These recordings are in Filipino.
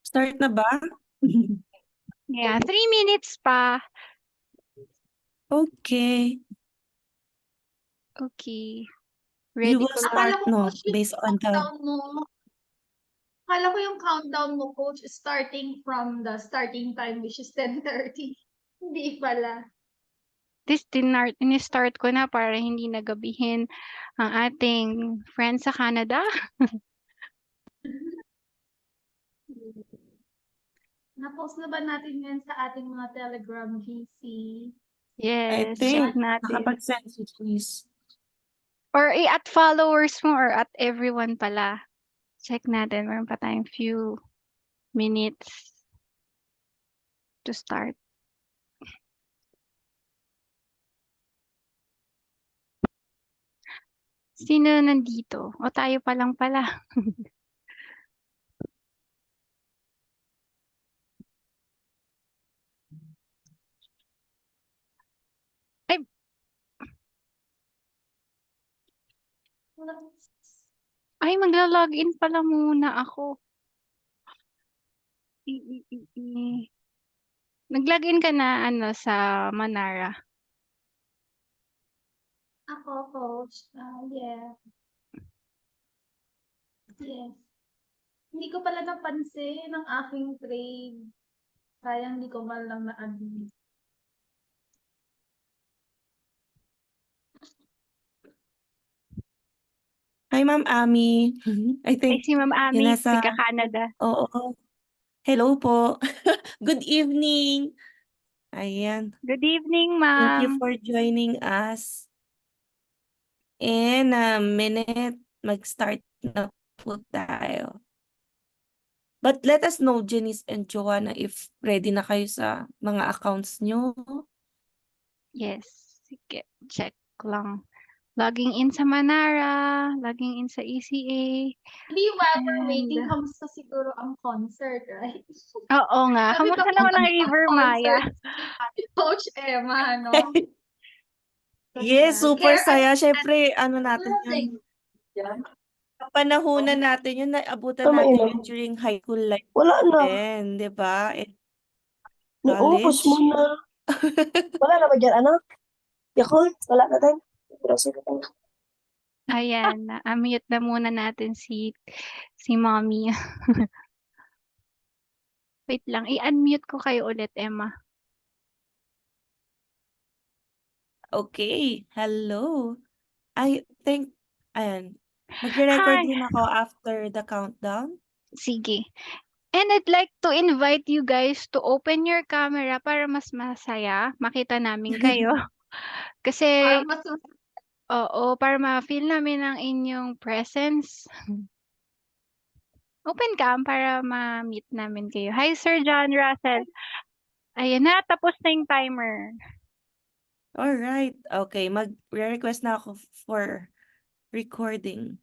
Start na ba? Yeah, 3 minutes pa. Okay. Okay. You Ready will ko lang. start, Akala ko, no? coach, yung Based on the... countdown mo. Akala ko yung countdown mo, coach, starting from the starting time, which is 10:30. Hindi pala. Ini-start ko na para hindi nagabihin ang ating friends sa Canada. Na-post na ba natin yan sa ating mga Telegram GC? I Yes, check think, natin. nakapag-send si Cheese. Or at followers mo or at everyone pala. Check natin. Meron pa tayong few minutes to start. Sino nandito? O tayo pa lang pala. Ay, ay magla-login pala muna ako. Nag-login ka na sa Manara? Ako, coach. Yeah. Yes. Hindi ko pala napansin ang aking trade. Sayang, hindi ko man lang na-admit. Hi, Ma'am Ami. I Ay, think, si Ma'am Ami, taga-Canada. Oo. Hello po. Good evening. Ayan. Good evening, Thank you ma'am. for joining us. In a minute, mag-start na po tayo. But let us know, Janice and Joanna, if ready na kayo sa mga accounts nyo. Yes, sige, check lang. Logging in sa Manara, logging in sa ECA. Hindi, while we're And, waiting, kamusta siguro ang concert, right? oo nga, Sabi kamusta pa naman ang po, River Maya? concert, Coach Emma, no? Yes, super Care saya. Syempre, ano natin yun. Yan. Kapanahunan natin yun, naabutan Tama natin yun. yun during high school life Wala na. din, di ba? Ni-ubos College. mo na. Wala na ba dyan, anak? Yakult, wala na din. Pero sige tayo. Ayan, mute na muna natin si mommy. Wait lang, i-unmute ko kayo ulit, Emma. Okay, hello. I think, ayan, magre-record Hi. din ako after the countdown. Sige. And I'd like to invite you guys to open your camera para mas masaya. Makita namin kayo. Kasi, oo, para ma-feel namin ang inyong presence. Open cam para ma-meet namin kayo. Hi, Sir John Russell. Ayan na, tapos na yung timer. Alright, okay, mag-request na ako for recording.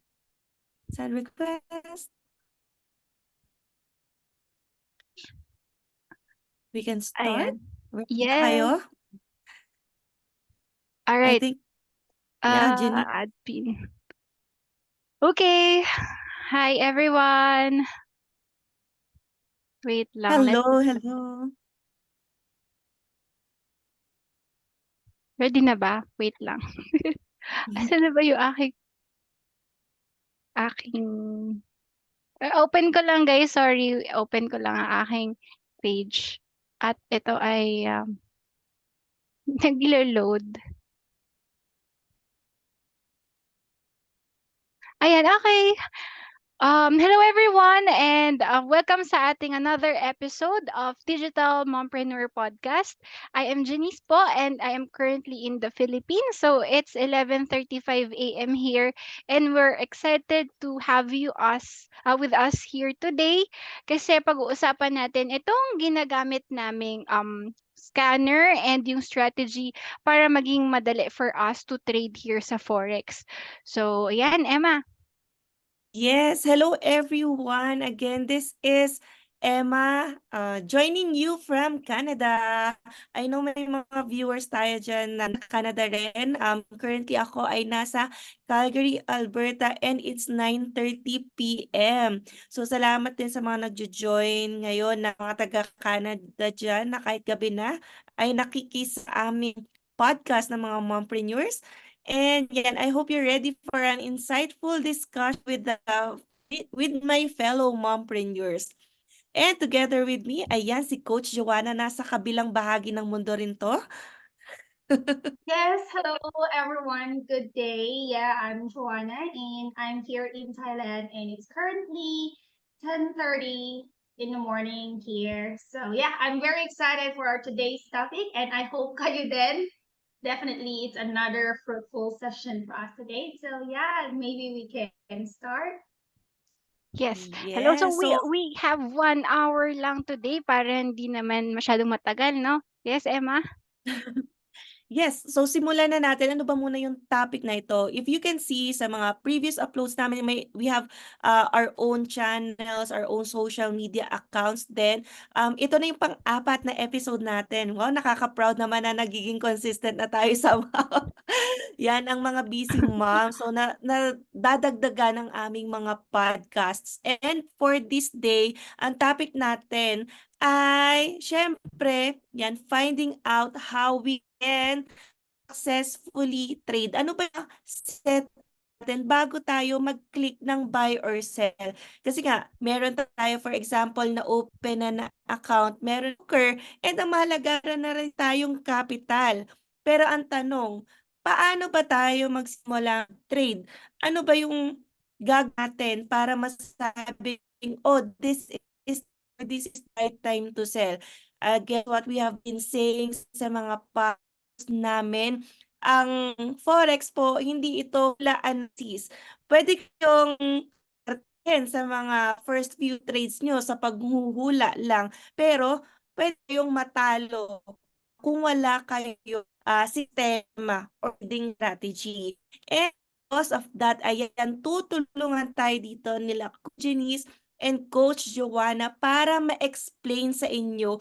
Send request. We can start. Ayan. Ready na Yes. kayo? Alright. I think, yeah, Jenny. Add pin. Okay. Hi, everyone. Wait lang. Hello, hello. Ready na ba? Wait lang. Asan na ba yung aking open ko lang, guys. Sorry. Open ko lang ang aking page. At ito ay naglo-load. Ayan, okay. Hello everyone and welcome sa ating another episode of Digital Mompreneur Podcast. I am Janice po and I am currently in the Philippines. So it's 11:35 a.m. here and we're excited to have you with us here today kasi pag-uusapan natin itong ginagamit naming scanner and yung strategy para maging madali for us to trade here sa Forex. So, ayan, Emma. Yes, hello everyone. Again, this is Emma, joining you from Canada. I know may mga viewers tayo dyan na Canada rin. Currently ako ay nasa Calgary, Alberta and it's 9:30 p.m. So salamat din sa mga nagjo-join ngayon na mga taga-Canada dyan na kahit gabi na ay nakikis sa aming podcast ng mga mompreneurs. And yan, I hope you're ready for an insightful discussion with my fellow mompreneurs. And together with me, ayan si Coach Joanna, nasa kabilang bahagi ng mundo rin to. Yes, hello everyone. Good day. Yeah, I'm Joanna and I'm here in Thailand and it's currently 10:30 in the morning here. So yeah, I'm very excited for our today's topic and I hope kayo din. Definitely it's another fruitful session for us today. So yeah, maybe we can start. Yes. Hello. So Yes, we have 1 hour lang today para hindi naman masyadong matagal, no? Yes, Emma? yes, so simulan na natin. Ano ba muna yung topic na ito? If you can see sa mga previous uploads namin, we have our own channels, our own social media accounts din. Ito na yung pang-apat na episode natin. Wow, nakaka-proud naman na nagiging consistent na tayo somehow. Yan ang mga busy mom. So dadagdagan ng aming mga podcasts. And for this day, ang topic natin ay syempre, yan, finding out how we can successfully trade. Ano ba yung set natin bago tayo mag-click ng buy or sell? Kasi nga, meron tayo, for example, na open na account, meron broker, and ang mahalaga na rin tayong capital. Pero ang tanong, paano ba tayo magsimula trade? Ano ba yung gagawin natin para masasabing, oh, this is right time to sell? Guess what we have been saying sa mga namin, ang forex po, hindi ito analysis. Pwede kayong sa mga first few trades nyo sa paghuhula lang, pero pwede kayong matalo kung wala kayo sistema or trading strategy. And because of that, ayan, tutulungan tayo dito nila Coach Janice and Coach Joanna para ma-explain sa inyo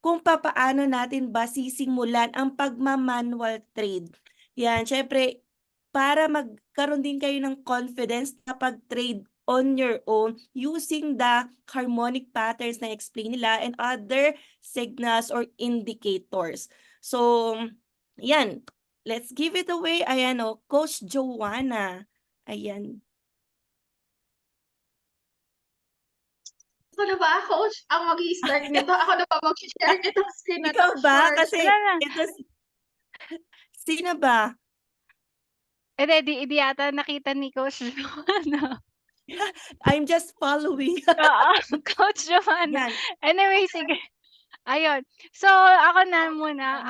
kung papaano natin ba sisimulan ang pagmamanual trade. Yan, syempre, para magkaroon din kayo ng confidence na pag-trade on your own using the harmonic patterns na explain nila and other signals or indicators. So, yan. Let's give it away. Ayan o, Coach Joanna. Ayan. Ako na ba, Coach, ang mag-i-start nito? Ako na ba mag-share nito screen na to? Ikaw ba? Sure. Kasi Wala na. ito, sino ba? Di yata nakita ni Coach Joanna. I'm just following. Oo, Coach Joanna. Yan. Anyway, sige. Ayun. So, ako na muna.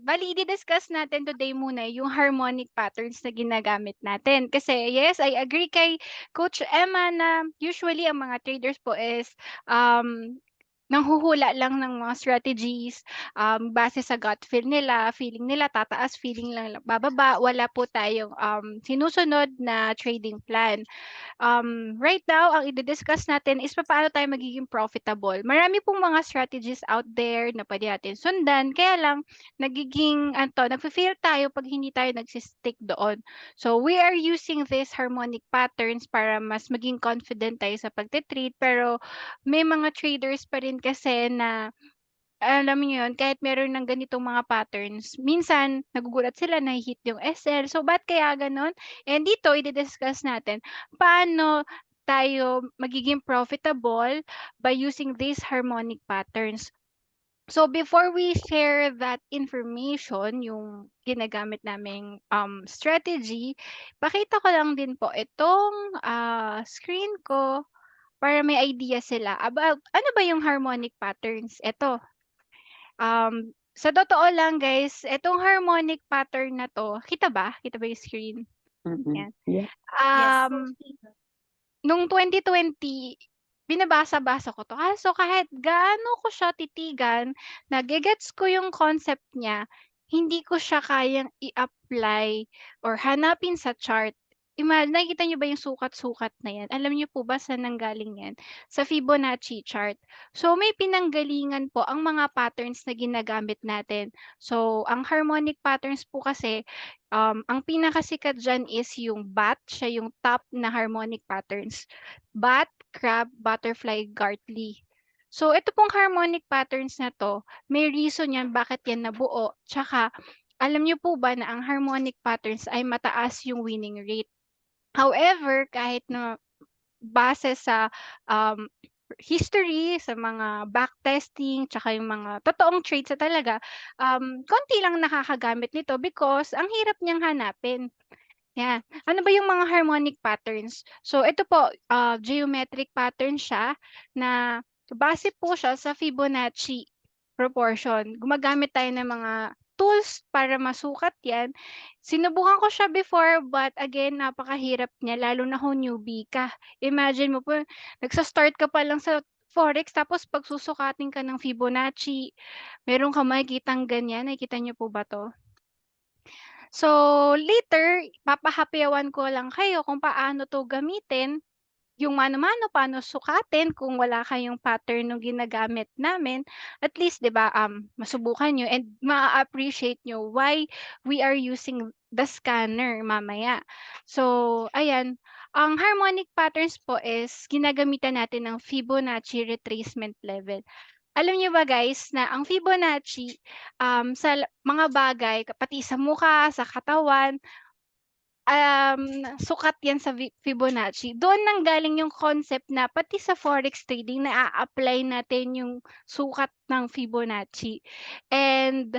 Bali, i-discuss natin today muna yung harmonic patterns na ginagamit natin. Kasi, yes, I agree kay Coach Emma na usually ang mga traders po is nanghuhula lang ng mga strategies base sa gut feel nila, feeling nila tataas, feeling lang bababa. Wala po tayong sinusunod na trading plan. Right now, ang i-discuss natin is paano tayo magiging profitable. Marami pong mga strategies out there na pwede natin sundan. Kaya lang, nagfe-fail tayo pag hindi tayo nagsistick doon. So, we are using these harmonic patterns para mas maging confident tayo sa pagte-trade. Pero, may mga traders pa rin kasi na alam niyo yun, kahit meron ng ganitong mga patterns, minsan nagugulat sila na hit yung SL. So, ba't kaya ganon? And dito, i-discuss natin paano tayo magiging profitable by using these harmonic patterns. So, before we share that information, yung ginagamit naming strategy, pakita ko lang din po itong screen ko para may idea sila about ano ba yung harmonic patterns. Ito. Sa totoo lang guys, etong harmonic pattern na 'to, kita ba? Kita ba yung screen? Yan. Yeah. Yes. Nung 2020, binabasa-basa ko 'to. So kahit gaano ko siya titigan, nage-gets ko yung concept niya, hindi ko siya kayang i-apply or hanapin sa chart. nakikita niyo ba yung sukat-sukat na yan? Alam niyo po ba saan nanggaling yan? Sa Fibonacci chart. So, may pinanggalingan po ang mga patterns na ginagamit natin. So, ang harmonic patterns po kasi, ang pinakasikat dyan is yung bat, siya yung top na harmonic patterns. Bat, crab, butterfly, gartly. So, ito pong harmonic patterns na to, may reason yan bakit yan nabuo. Tsaka, alam niyo po ba na ang harmonic patterns ay mataas yung winning rate? However, kahit na base sa history, sa mga backtesting, tsaka yung mga totoong traits na talaga, konti lang nakakagamit nito because ang hirap niyang hanapin. Yan. Ano ba yung mga harmonic patterns? So, ito po, geometric pattern siya na base po siya sa Fibonacci proportion. Gumagamit tayo ng mga tools para masukat yan. Sinubukan ko siya before but again, napakahirap niya lalo na kung newbie ka. Imagine mo po, nagsa-start ka pa lang sa Forex tapos pag susukatin ka ng Fibonacci, meron ka makikitang ganyan. Nakikita niyo po ba to? So, later, papahapyawan ko lang kayo kung paano 'to gamitin, yung mano-mano, paano sukatin kung wala kayong pattern nung ginagamit namin. At least, 'di ba, masubukan niyo and maa-appreciate niyo why we are using the scanner mamaya. So, ayan, ang harmonic patterns po is ginagamitan natin ng Fibonacci retracement level. Alam niyo ba guys na ang Fibonacci, sa mga bagay pati sa mukha, sa katawan, sukat 'yan sa Fibonacci. Doon nanggaling yung concept na pati sa forex trading naa-apply natin yung sukat ng Fibonacci. And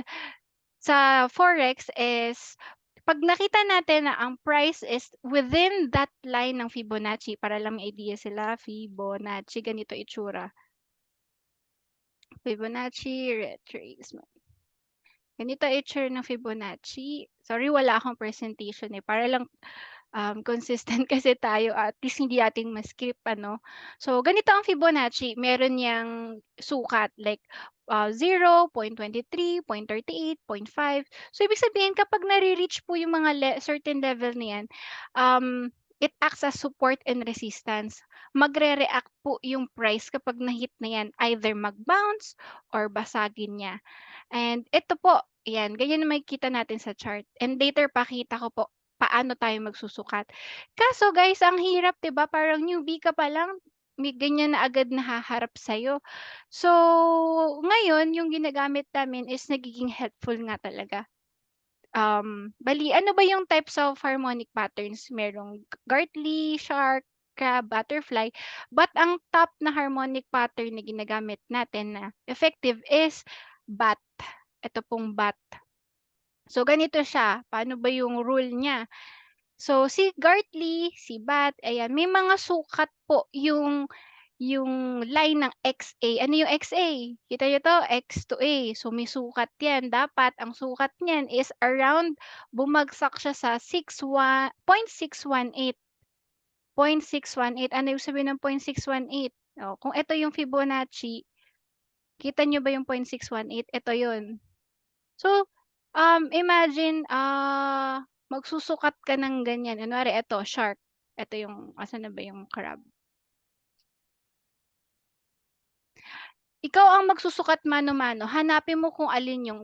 sa forex is 'pag nakita natin na ang price is within that line ng Fibonacci, para lang may idea sila, Fibonacci ganito itsura. Fibonacci retracement. Ganito itsura ng Fibonacci. Sorry, wala akong presentation para lang consistent kasi tayo at least hindi natin ma-skip ano. So, ganito ang Fibonacci. Meron niyang sukat like 0, 0.23, 0.38, 0.5. So, ibig sabihin kapag nare-reach po yung mga certain level na yan, it acts as support and resistance. Magre-react po yung price kapag na-hit na yan, either mag-bounce or basagin niya. And ito po, yan, ganyan na makikita natin sa chart. And later pakita ko po paano tayo magsusukat. Kaso guys, ang hirap 'di ba? Parang newbie ka pa lang, may ganyan na agad nahaharap sa'yo. So, ngayon yung ginagamit namin is nagiging helpful nga talaga. Bali ano ba yung types of harmonic patterns? Merong gartly, shark, crab, butterfly. But ang top na harmonic pattern na ginagamit natin na effective is bat. Ito pong bat. So, ganito siya. Paano ba yung rule niya? So, si gartly, si bat, ayan, may mga sukat po yung line ng XA. Ano yung XA? Kita niyo 'to, X to A. So, may sukat 'yan. Dapat ang sukat niyan is around bumagsak siya sa 0.618. 0.618. Ano ibig sabihin ng 0.618? Oh, kung ito yung Fibonacci, kita niyo ba yung 0.618? Ito 'yun. So, imagine, magsusukat ka ng ganyan. Kunwari eto, shark. Eto yung asan na ba yung crab? Ikaw ang magsusukat mano-mano. Hanapin mo kung alin yung,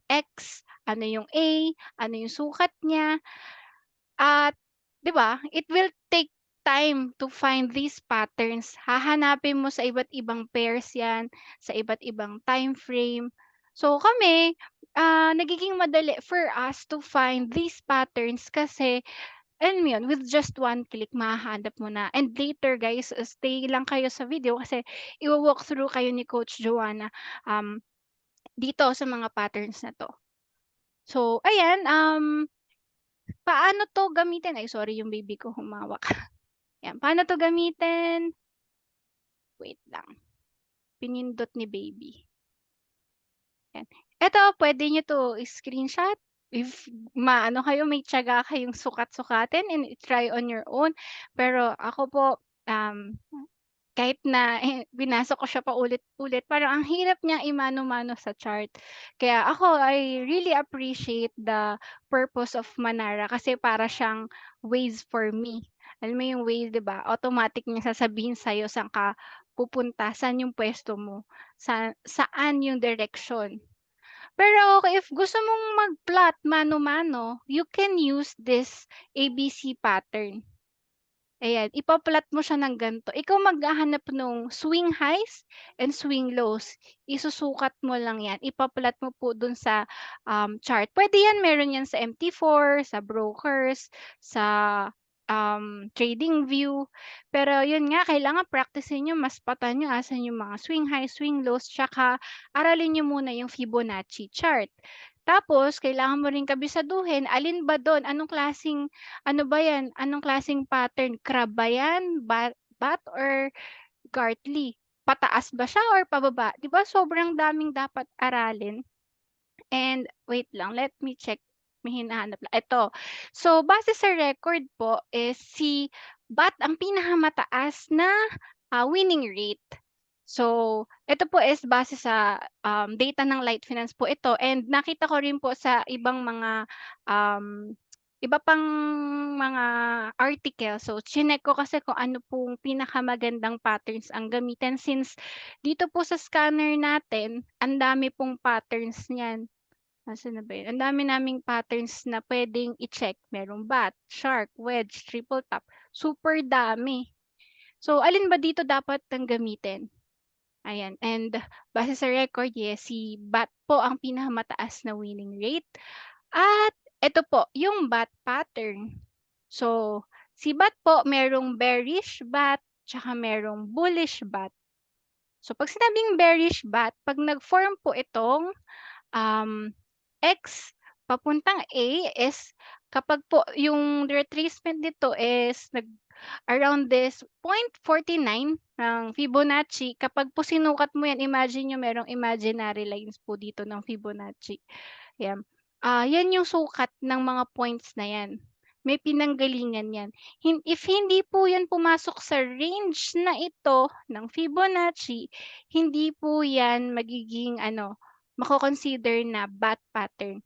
X, ano yung A, ano yung sukat niya. At 'di ba, it will take time to find these patterns. Hahanapin mo sa iba't ibang pairs 'yan, sa iba't ibang time frame. So kami, nagiging madali for us to find these patterns kasi alam mo 'yun, with just one click mahahanap mo na. And later guys, stay lang kayo sa video kasi iwa-walk through kayo ni Coach Joanna, dito sa mga patterns na 'to. So ayan, paano 'to gamitin? Ay sorry yung baby ko humawak. Yan, paano 'to gamitin? Wait lang, pinindot ni baby. Yan. Eto puwede niyo 'to i-screenshot if maano kayo, may tiyaga kayong sukat-sukatin and try on your own. Pero ako po, kahit na binasa ko siya paulit-ulit, parang ang hirap niya imano-mano sa chart. Kaya ako, I really appreciate the purpose of Manara kasi para siyang Waze for me. Alam mo yung Waze, 'di ba? Automatic niya sasabihin sa'yo saan ka pupunta, saan yung pwesto mo, saan yung direction. Pero if gusto mong mag-plot mano-mano, you can use this ABC pattern. Ayan, ipa-plot mo siya ng ganito. Ikaw maghahanap nung swing highs and swing lows. Isusukat mo lang yan. Ipa-plot mo po dun sa chart. Pwede yan, meron yan sa MT4, sa brokers, sa trading view. Pero yun nga, kailangan practicein nyo, mas patan nyo asan yung mga swing highs, swing lows, tsaka aralin nyo muna yung Fibonacci chart. Tapos, kailangan mo rin kabisaduhin, alin ba doon, anong klaseng ano ba 'yan, anong klaseng pattern, crab ba 'yan, bat or Gartley? Pataas ba siya or pababa? 'Di ba sobrang daming dapat aralin. And wait lang, let me check, may hinahanap lang, ito. So, base sa record po is si bat ang pinakamataas na, winning rate. So, ito po is base sa, data ng Light Finance po ito and nakita ko rin po sa ibang mga, iba pang mga article. So, chineck ko kasi kung ano pong pinakamagandang patterns ang gamitin since dito po sa scanner natin, ang dami pong patterns niyan. Nasaan na ba yun? Ang dami naming patterns na puwedeng i-check. Merong bat, shark, wedge, triple top, super dami. So, alin ba dito dapat ang gamitin? Ayan, and base sa record, yes, si bat po ang pinakamataas na winning rate. At ito po, yung bat pattern. So, si bat po merong bearish bat, tsaka merong bullish bat. So, pag sinabing bearish bat, pag nag-form po itong X papuntang A is kapag po yung retracement nito is around this 0.49 ng Fibonacci, kapag po sinukat mo yan, imagine nyo merong imaginary lines po dito ng Fibonacci. Yan. Yan yung sukat ng mga points na yan. May pinanggalingan yan. If hindi po yan pumasok sa range na ito ng Fibonacci, hindi po yan magiging mako-consider na bat pattern.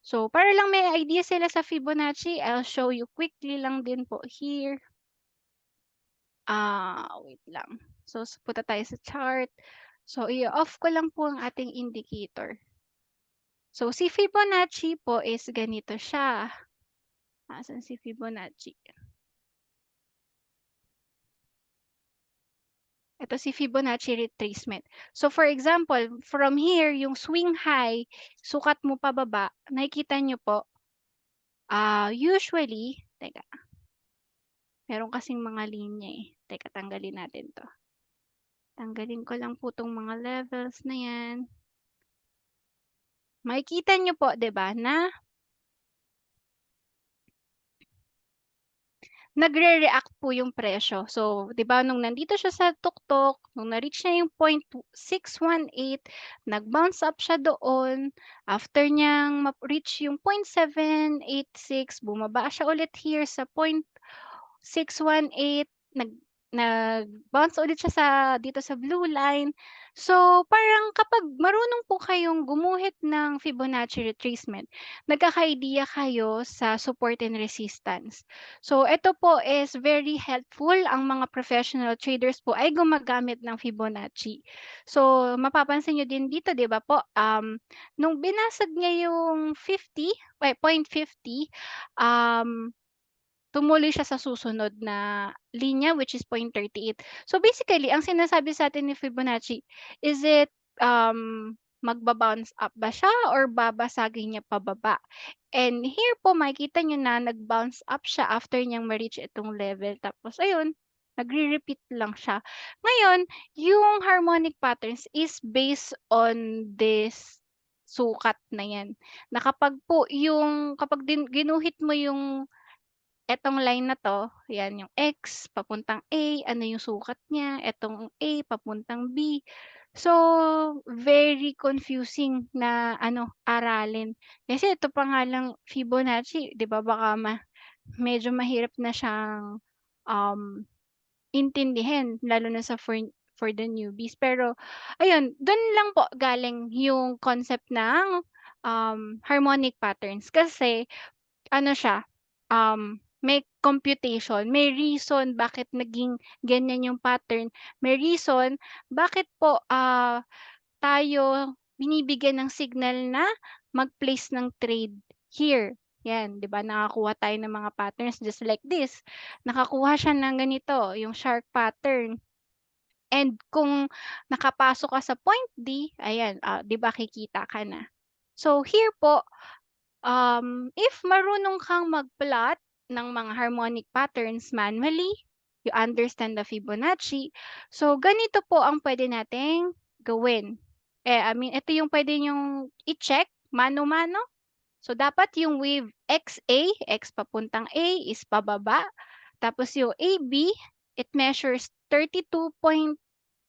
So, para lang may idea sila sa Fibonacci, I'll show you quickly lang din po here. Wait lang. So, punta tayo sa chart. So, i-off ko lang po ang ating indicator. So, si Fibonacci po is ganito siya. Asan si Fibonacci? Ito si Fibonacci retracement. So, for example, from here, yung swing high, sukat mo pababa, nakikita nyo po, usually, teka, meron kasing mga linya eh. Teka, tanggalin natin to. Tanggalin ko lang po tong mga levels na yan. Makikita nyo po, 'di ba, na nagre-react po yung presyo. So, 'di ba nung nandito siya sa tuktok, nung na-reach niya yung 0.618, nag-bounce up siya doon. After niyang ma-reach yung 0.786, bumaba siya ulit here sa 0.618, nag-bounce ulit siya dito sa blue line. So, parang kapag marunong po kayong gumuhit ng Fibonacci retracement, nagkaka-idea kayo sa support and resistance. So, ito po is very helpful. Ang mga professional traders po ay gumagamit ng Fibonacci. So, mapapansin nyo din dito, di ba po, nung binasag niya yung 0.50, tumuloy siya sa susunod na linya which is 0.38. So basically, ang sinasabi sa atin ni Fibonacci, is it magba-bounce up ba siya or babasagin niya pababa? And here po makikita niyo na nag-bounce up siya after niyang ma-reach itong level. Tapos ayun, nagre-repeat lang siya. Ngayon, yung harmonic patterns is based on this sukat na yan. Na kapag ginuhit mo yung etong line na 'to, 'yan yung X papuntang A, ano yung sukat niya, etong A papuntang B. So, very confusing na aralin. Kasi ito pa nga lang Fibonacci, 'di ba baka medyo mahirap na siyang um, intindihin lalo na sa for the newbies. Pero ayun, dun lang po galing yung concept ng harmonic patterns kasi ano siya, may computation, may reason bakit naging ganyan yung pattern, may reason bakit po tayo binibigyan ng signal na mag-place ng trade here. Yan, 'di ba? Nakakuha tayo ng mga patterns just like this. Nakakuha siya ng ganito, yung shark pattern. And kung nakapasok ka sa point D, ayan, 'di ba kikita ka na. So here po, if marunong kang mag-plot ng mga harmonic patterns manually, you understand the Fibonacci, so ganito po ang pwede nating gawin. I mean, ito yung pwede niyong i-check mano-mano. So dapat yung wave XA, X papuntang A is pababa. Tapos yung AB, it measures 32.2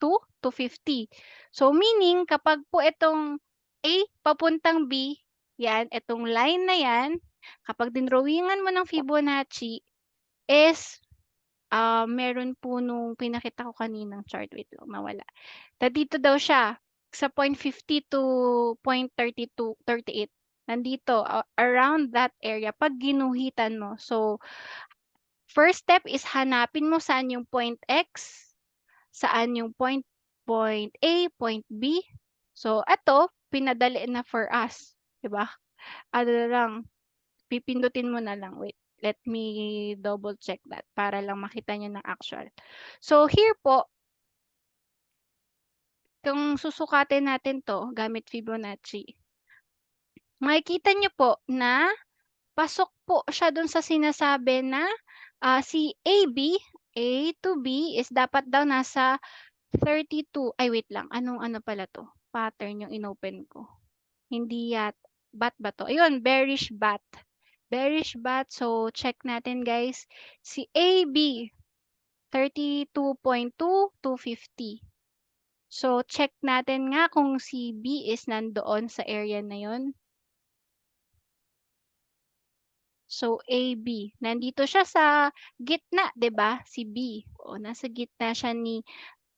to 50. So meaning kapag po itong A papuntang B, yan, itong line na yan, kapag dinrawingan mo ng Fibonacci is meron po nung pinakita ko kaninang chart, wait lang, mawala. Dito daw siya sa 0.50 to 0.32, 38. Nandito, around that area, pag ginuhitan mo. So, first step is hanapin mo saan yung point X, saan yung point A, point B. So, ito, pinadali na for us. Diba? Ano lang, pipindutin mo na lang. Wait, let me double check that para lang makita niyo ng actual. So, here po, kung susukatin natin to gamit Fibonacci, makikita niyo po na pasok po siya dun sa sinasabi na si AB, A to B is dapat daw nasa 32. Ay, wait lang. Anong ano pala to? Pattern yung inopen ko. Hindi bat ba to? Ayun, bearish bat. Bearish bat. So, check natin guys. Si AB, 32.2 to 50. So, check natin nga kung si B is nandoon sa area na yon. So, AB. Nandito siya sa gitna, 'di ba? Si B. O, nasa gitna siya ni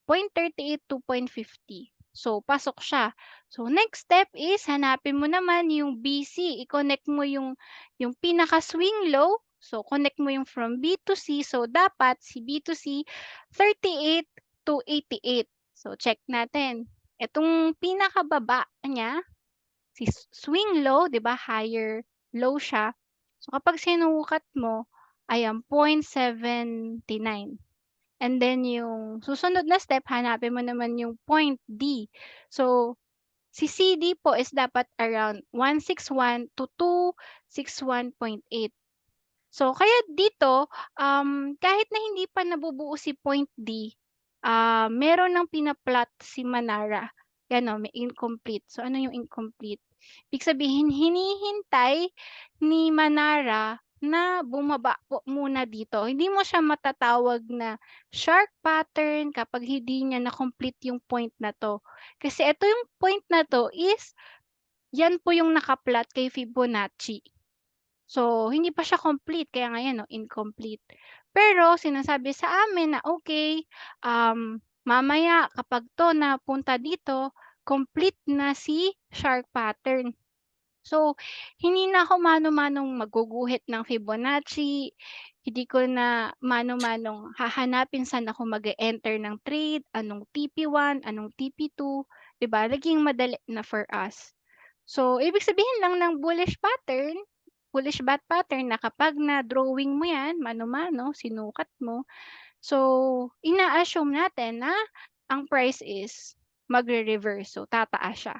0.38 to 0.50. So, pasok siya. So, next step is hanapin mo naman yung BC. I-connect mo yung pinaka-swing low. So, connect mo yung from B to C. So, dapat si B to C, 38 to 88. So, check natin. Itong pinakababa niya, si swing low, 'di ba? Higher low siya. So, kapag sinukat mo, ayan, 0.79. And then yung susunod na step, hanapin mo naman yung point D. So, si CD po is dapat around 161 to 261.8. So, kaya dito, kahit na hindi pa nabubuo si point D, meron ng pinaplot si Manara. Yan o, may incomplete. So, ano yung incomplete? Ibig sabihin, hinihintay ni Manara na bumaba po muna dito. Hindi mo siya matatawag na shark pattern kapag hindi niya na-complete yung point na to. Kasi ito yung point na to is, yan po yung nakaplot kay Fibonacci. So, hindi pa siya complete, kaya nga yan, no, incomplete. Pero, sinasabi sa amin na, okay, mamaya kapag to napunta dito, complete na si shark pattern. So, hindi na ako mano-manong magguguhit ng Fibonacci, hindi ko na mano-manong hahanapin saan ako mag-e-enter ng trade, anong TP1, anong TP2, 'di ba? Naging madali na for us. So, ibig sabihin lang ng bullish bat pattern na kapag na-drawing mo 'yan, mano-mano, sinukat mo, so ina-assume natin na ang price is magre-reverse, so tataas siya.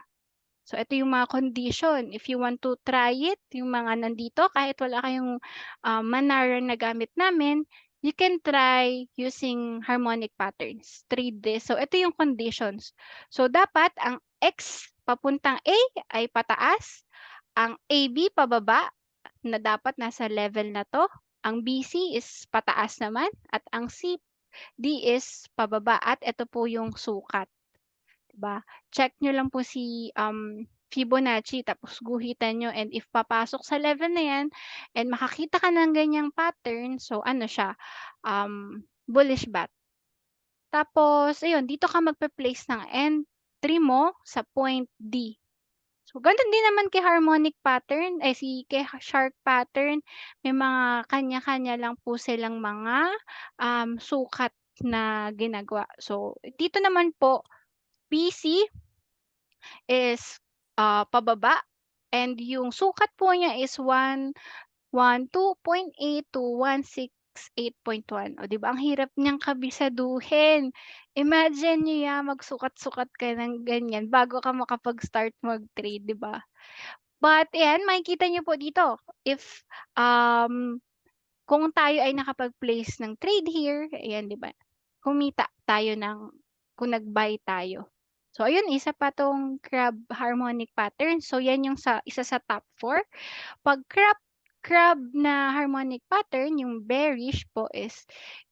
So, ito yung mga condition. If you want to try it, yung mga nandito, kahit wala kayong Manara na gamit namin, you can try using harmonic patterns. Trade this. So, ito yung conditions. So, dapat ang X papuntang A ay pataas, ang AB pababa, na dapat nasa level na to, ang BC is pataas naman, at ang CD is pababa. At ito po yung sukat. Diba? Check nyo lang po si Fibonacci tapos guhitan nyo, and if papasok sa level na yan and makakita ka ng ganyang pattern, so ano siya, bullish bat. Tapos ayun, dito ka magpe-place ng entry mo sa point D. So gano'n din naman kay harmonic pattern, kay shark pattern, may mga kanya-kanya lang po silang mga, sukat na ginagawa. So dito naman po, PC is, pababa and yung sukat po niya is 112.8 to 168.1. O 'di ba ang hirap niyang kabisaduhin. Imagine niyo 'yan magsukat-sukat ka ng ganyan bago ka makapag-start mag-trade, 'di ba? But ayan, makikita niyo po dito if, kung tayo ay nakapag-place ng trade here, ayan 'di ba, kumita tayo kung nag-buy tayo. So ayun, isa pa 'tong crab harmonic pattern. So yan yung isa sa top 4. 'Pag crab na harmonic pattern, yung bearish po is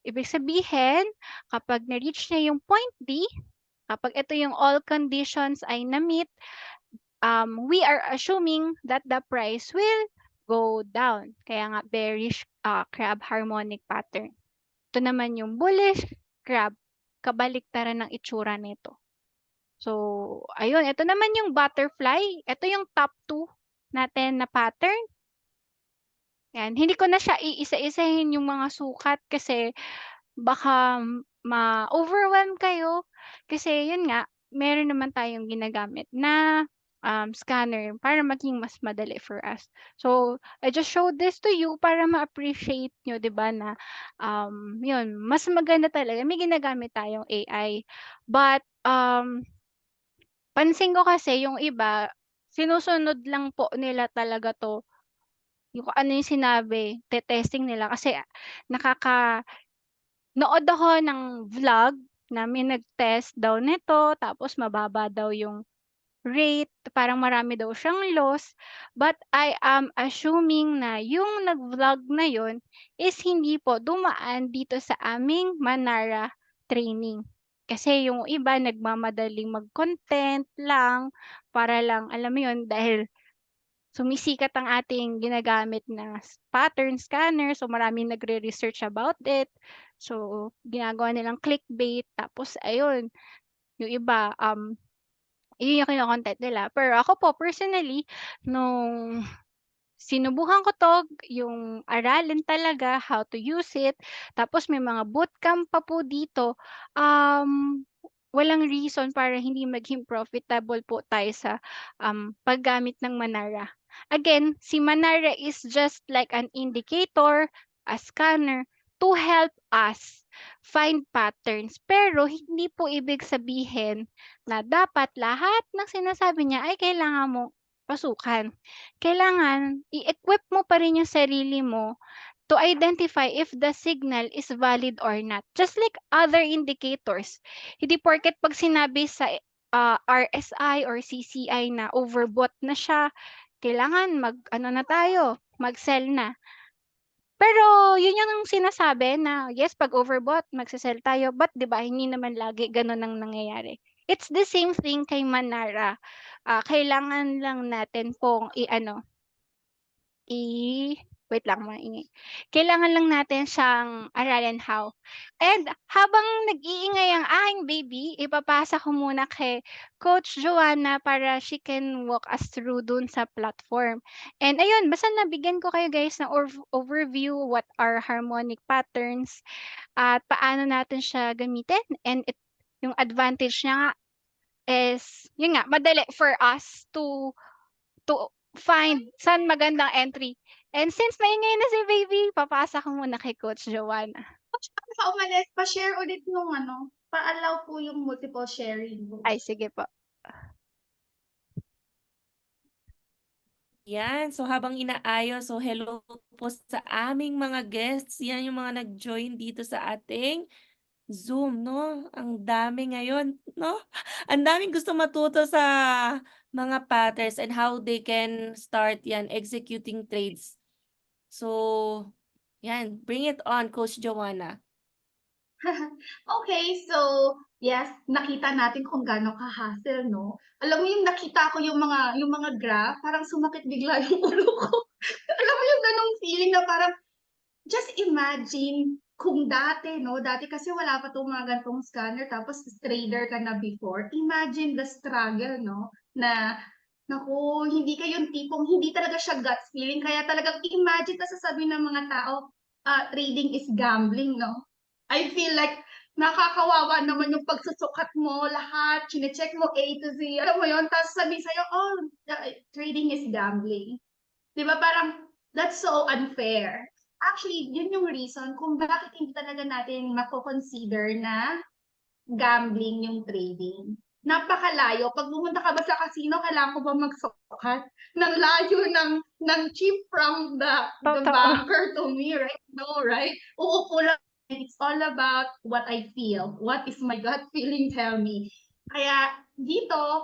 ibig sabihin kapag na-reach niya yung point D, kapag ito yung all conditions ay na-meet, we are assuming that the price will go down. Kaya nga bearish crab harmonic pattern. Ito naman yung bullish crab, kabaliktaran ng itsura nito. So, ayun, ito naman yung butterfly. Ito yung top 2 natin na pattern. Yan, hindi ko na siya iisa-isahin yung mga sukat kasi baka ma-overwhelm kayo. Kasi yun nga, meron naman tayong ginagamit na scanner para maging mas madali for us. So, I just showed this to you para ma-appreciate nyo, di ba, na yun, mas maganda talaga. May ginagamit tayong AI. But, pansin ko kasi yung iba, sinusunod lang po nila talaga to yung kung ano yung sinabi, te-testing nila kasi nood ako ng vlog na may nag-test daw nito tapos mababa daw yung rate, parang marami daw siyang loss. But I am assuming na yung nag-vlog na yun is hindi po dumaan dito sa aming Manara training. Kasi yung iba nagmamadaling mag-content lang para lang, alam mo yun, dahil sumisikat ang ating ginagamit na pattern scanner. So, maraming nagre-research about it. So, ginagawa nilang clickbait. Tapos, ayun, yung iba, yun yung kino-content nila. Pero ako po, personally, nung sinubukan ko 'to, yung aralin talaga how to use it, tapos may mga bootcamp pa po dito, walang reason para hindi maging profitable po tayo sa, paggamit ng Manara. Again, si Manara is just like an indicator, a scanner, to help us find patterns. Pero hindi po ibig sabihin na dapat lahat ng sinasabi niya ay kailangan mong pasukan. Kailangan i-equip mo pa rin yung sarili mo to identify if the signal is valid or not. Just like other indicators. Hindi porket 'pag sinabi sa RSI or CCI na overbought na siya, kailangan mag-ano na tayo, mag-sell na. Pero yun yung sinasabi na yes, 'pag overbought magse-sell tayo, but 'di ba hindi naman lagi gano'n ang nangyayari. It's the same thing kay Manara. Kailangan lang natin pong wait lang, maingay. Kailangan lang natin siyang aralin how. And habang nag-iingay ang aking baby, ipapasa ko muna kay Coach Joanna para she can walk us through dun sa platform. And ayun, basta nabigyan ko kayo guys ng overview what are harmonic patterns at paano natin siya gamitin. And yung advantage niya nga is, yun nga, madali for us to find saan magandang entry. And since maingay na si baby, papasa ko muna kay Coach Joanna. Bago ka umalis, pa-share ulit nung pa-allow po yung multiple sharing. Ay, sige po. Yan, so habang inaayos, so hello po sa aming mga guests. Yan yung mga nag-join dito sa ating Zoom, no? Ang dami ngayon, no? Ang daming gusto matuto sa mga patterns and how they can start yan, executing trades. So, yan, bring it on, Coach Joanna. Okay, so yes, nakita natin kung gaano ka-hassle, no? Alam mo yung nakita ko yung mga graph, parang sumakit bigla yung ulo ko. Alam mo yung ganong feeling na parang just imagine kung dati, no? Dati kasi wala pa itong mga gantong scanner, tapos trader ka na before. Imagine the struggle, no? Na, naku, hindi kayo yung tipong, hindi talaga siya gut feeling. Kaya talagang imagine na sasabihin ng mga tao, trading is gambling, no? I feel like nakakawawa naman yung pagsusukat mo, lahat, chinecheck mo A to Z. Alam mo yun? Tapos sabi sa'yo, oh, trading is gambling. Di ba parang, that's so unfair. Actually, yun yung reason kung bakit hindi talaga natin mako-consider na gambling yung trading. Napakalayo. Pag pumunta ka ba sa casino, kailangan ko ba magsukat? Ng layo ng chip from the Totoo. banker to me, right? No, right? Uupo lang. It's all about what I feel. What is my gut feeling tell me? Kaya dito,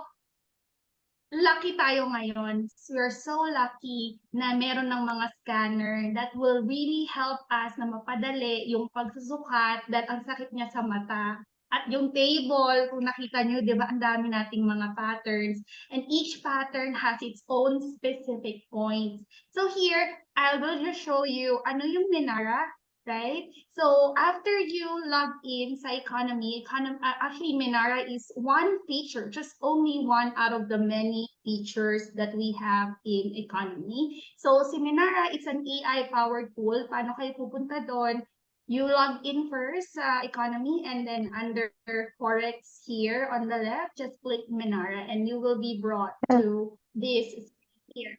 lucky tayo ngayon. We're so lucky na meron ng mga scanner that will really help us na mapadali yung pagsusukat that ang sakit niya sa mata. At yung table, kung nakita nyo, di ba, ang dami nating mga patterns. And each pattern has its own specific points. So here, I will just show you ano yung Minara, right? So after you log in sa economy, actually Minara is one feature, just only one out of the many features that we have in economy. So si Minara, it's an AI-powered tool. Paano kayo pupunta doon? You log in first sa economy, and then under Forex here on the left, just click Minara and you will be brought to this here.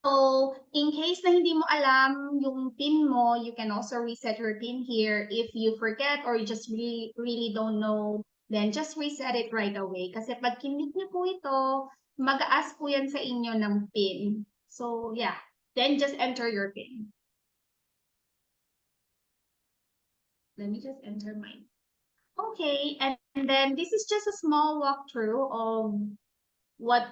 So, in case na hindi mo alam yung PIN mo, you can also reset your PIN here. If you forget or you just really don't know, then just reset it right away. Kasi pag kinlik niyo po ito, mag-a-ask po yan sa inyo ng PIN. So, yeah. Then just enter your PIN. Let me just enter mine. Okay, and then this is just a small walkthrough of what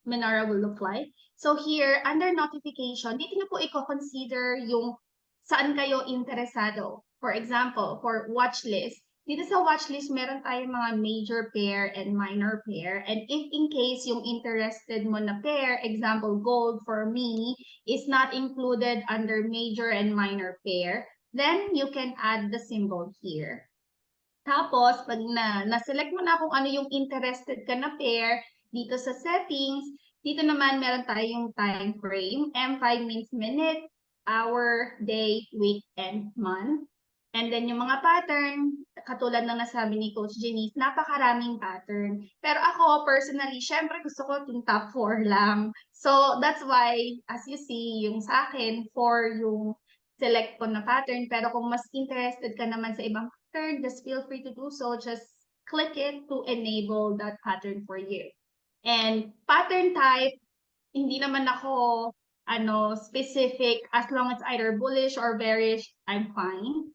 Minara will look like. So here, under notification, dito nyo po i-consider yung saan kayo interesado. For example, for watch list. Dito sa watch list, meron tayong mga major pair and minor pair. And if in case yung interested mo na pair, example, gold for me, is not included under major and minor pair, then you can add the symbol here. Tapos, pag na-select mo na kung ano yung interested ka na pair, dito sa settings, dito naman meron tayong time frame. M5 means minute, hour, day, week, and month. And then yung mga pattern, katulad ng nasabi ni Coach Janice, napakaraming pattern. Pero ako, personally, syempre gusto ko yung top 4 lang. So, that's why, as you see, yung sa akin, 4 yung select ko na pattern. Pero kung mas interested ka naman sa ibang pattern, just feel free to do so. Just click it to enable that pattern for you. And pattern type, hindi naman ako specific. As long as either bullish or bearish, I'm fine.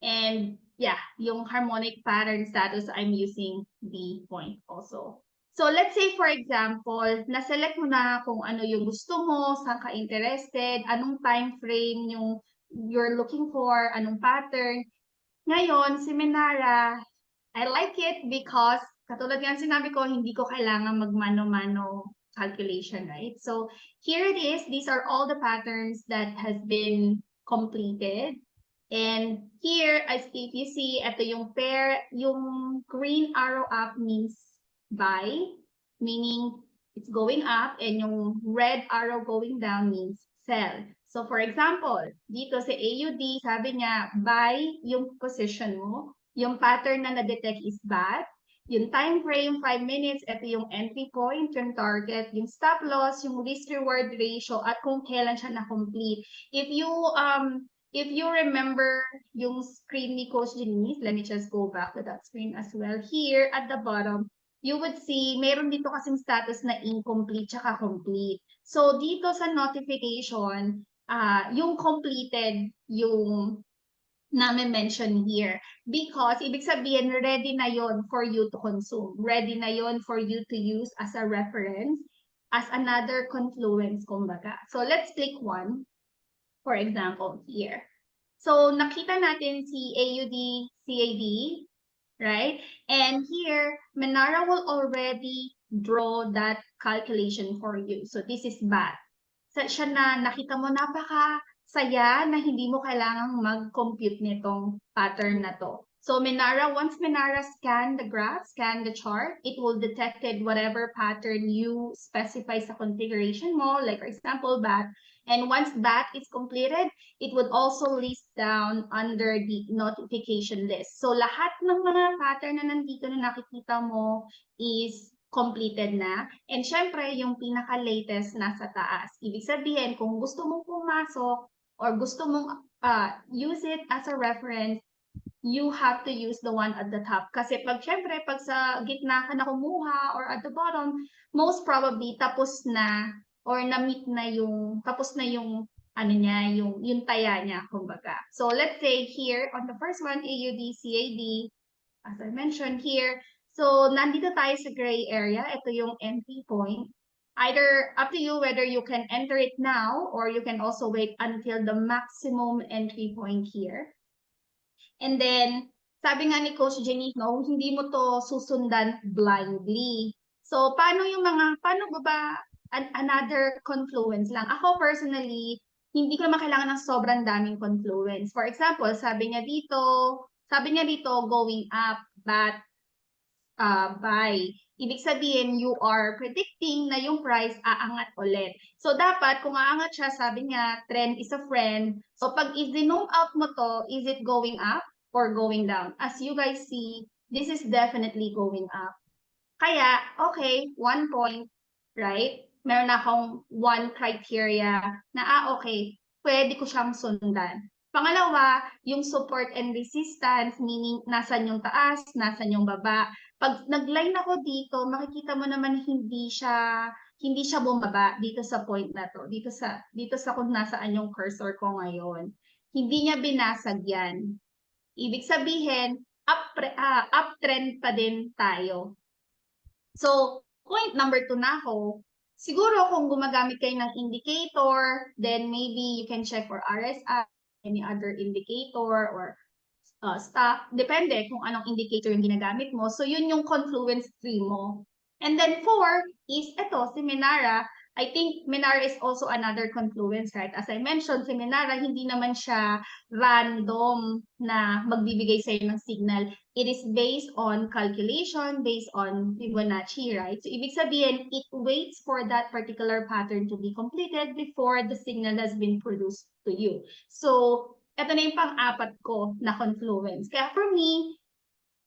And yeah, yung harmonic pattern status, I'm using the point also. So let's say for example, na-select mo na kung ano yung gusto mo, saan ka interested, anong time frame yung you're looking for, anong pattern. Ngayon, si Minara, I like it because, katulad nga sinabi ko, hindi ko kailangan magmano-mano calculation, right? So here it is. These are all the patterns that has been completed. And here, as if you see, ito yung pair, yung green arrow up means buy, meaning it's going up, and yung red arrow going down means sell. So for example, dito sa AUD, sabi niya, buy yung position mo, yung pattern na na-detect is BAT, yung time frame, 5 minutes, ito yung entry point, yung target, yung stop loss, yung risk-reward ratio, at kung kailan siya na-complete. If you remember yung screen ni Coach Janice, let me just go back to that screen as well. Here at the bottom, you would see, meron dito kasing status na incomplete tsaka complete. So dito sa notification, yung completed yung na-mention here. Because ibig sabihin, ready na yon for you to consume. Ready na yon for you to use as a reference, as another confluence, kumbaga. So let's click one. For example, here. So, nakita natin si AUD, CAD, right? And here, Minara will already draw that calculation for you. So, this is BAT. Siya na nakita mo, napaka saya na hindi mo kailangang mag-compute nitong pattern na to. So once Menara scan the graph, scan the chart, it will detect whatever pattern you specify sa configuration mo, like for example, BAT. And once that is completed, it would also list down under the notification list. So lahat ng mga pattern na nandito na nakikita mo is completed na. And syempre, yung pinaka-latest nasa taas. Ibig sabihin, kung gusto mong pumasok or gusto mong use it as a reference, you have to use the one at the top. Kasi syempre, pag sa gitna ka na kumuha or at the bottom, most probably tapos na or na-meet na tapos na yung ano niya, yung taya niya, kumbaga. So let's say here, on the first one, AUD, CAD, as I mentioned here, so nandito tayo sa gray area, ito yung entry point. Either up to you whether you can enter it now or you can also wait until the maximum entry point here. And then, sabi nga ni Coach Jenny, no, hindi mo to susundan blindly. So, paano ba another confluence lang? Ako personally, hindi ko naman kailangan ng sobrang daming confluence. For example, sabi niya dito, going up, but buy. Ibig sabihin, you are predicting na yung price aangat ulit. So, dapat, kung aangat siya, sabi niya, trend is a friend. So, pag i-zoom out mo to, is it going up or going down? As you guys see, this is definitely going up. Kaya, okay, 1 point, right? Meron na akong 1 criteria na, okay, pwede ko siyang sundan. Pangalawa, yung support and resistance, meaning nasan yung taas, nasan yung baba. Pag nag-line ako dito, makikita mo naman hindi siya bumaba dito sa point na to. Dito sa kung nasaan yung cursor ko ngayon. Hindi niya binasag yan. Ibig sabihin, uptrend pa din tayo. So, point number 2 na ako. Siguro kung gumagamit kayo ng indicator, then maybe you can check for RSI, any other indicator, or stock. Depende kung anong indicator yung ginagamit mo. So, yun yung confluence tree mo. And then 4 is ito, si Menara. I think Menara is also another confluence, right? As I mentioned, si Menara, hindi naman siya random na magbibigay sa'yo ng signal. It is based on calculation, based on Fibonacci, right? So, ibig sabihin, it waits for that particular pattern to be completed before the signal has been produced to you. So, ito na yung pang-apat ko na confluence. Kaya for me,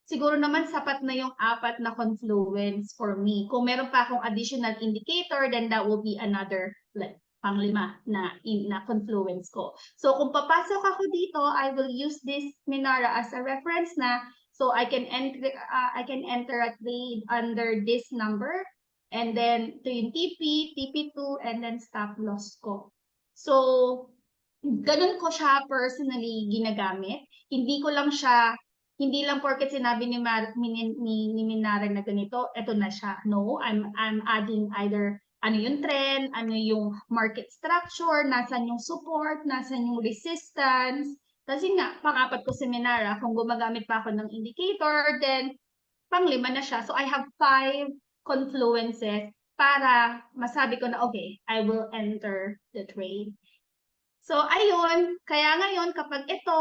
siguro naman sapat na yung 4 na confluence for me. Kung meron pa akong additional indicator, then that will be another pang-5 na confluence ko. So kung papasok ako dito, I will use this Menara as a reference na, so I can enter a trade under this number, and then ito yung TP, TP2, and then stop loss ko. So, ganun ko siya personally ginagamit. Hindi lang porket sinabi ni Menara na ganito, eto na siya. No, I'm adding either ano yung trend, ano yung market structure, nasan yung support, nasan yung resistance. Kasi nga, pang-4 ko si Menara, kung gumagamit pa ako ng indicator, then pang-5 na siya. So I have 5 confluences para masabi ko na, okay, I will enter the trade. So, ayun. Kaya ngayon, kapag ito,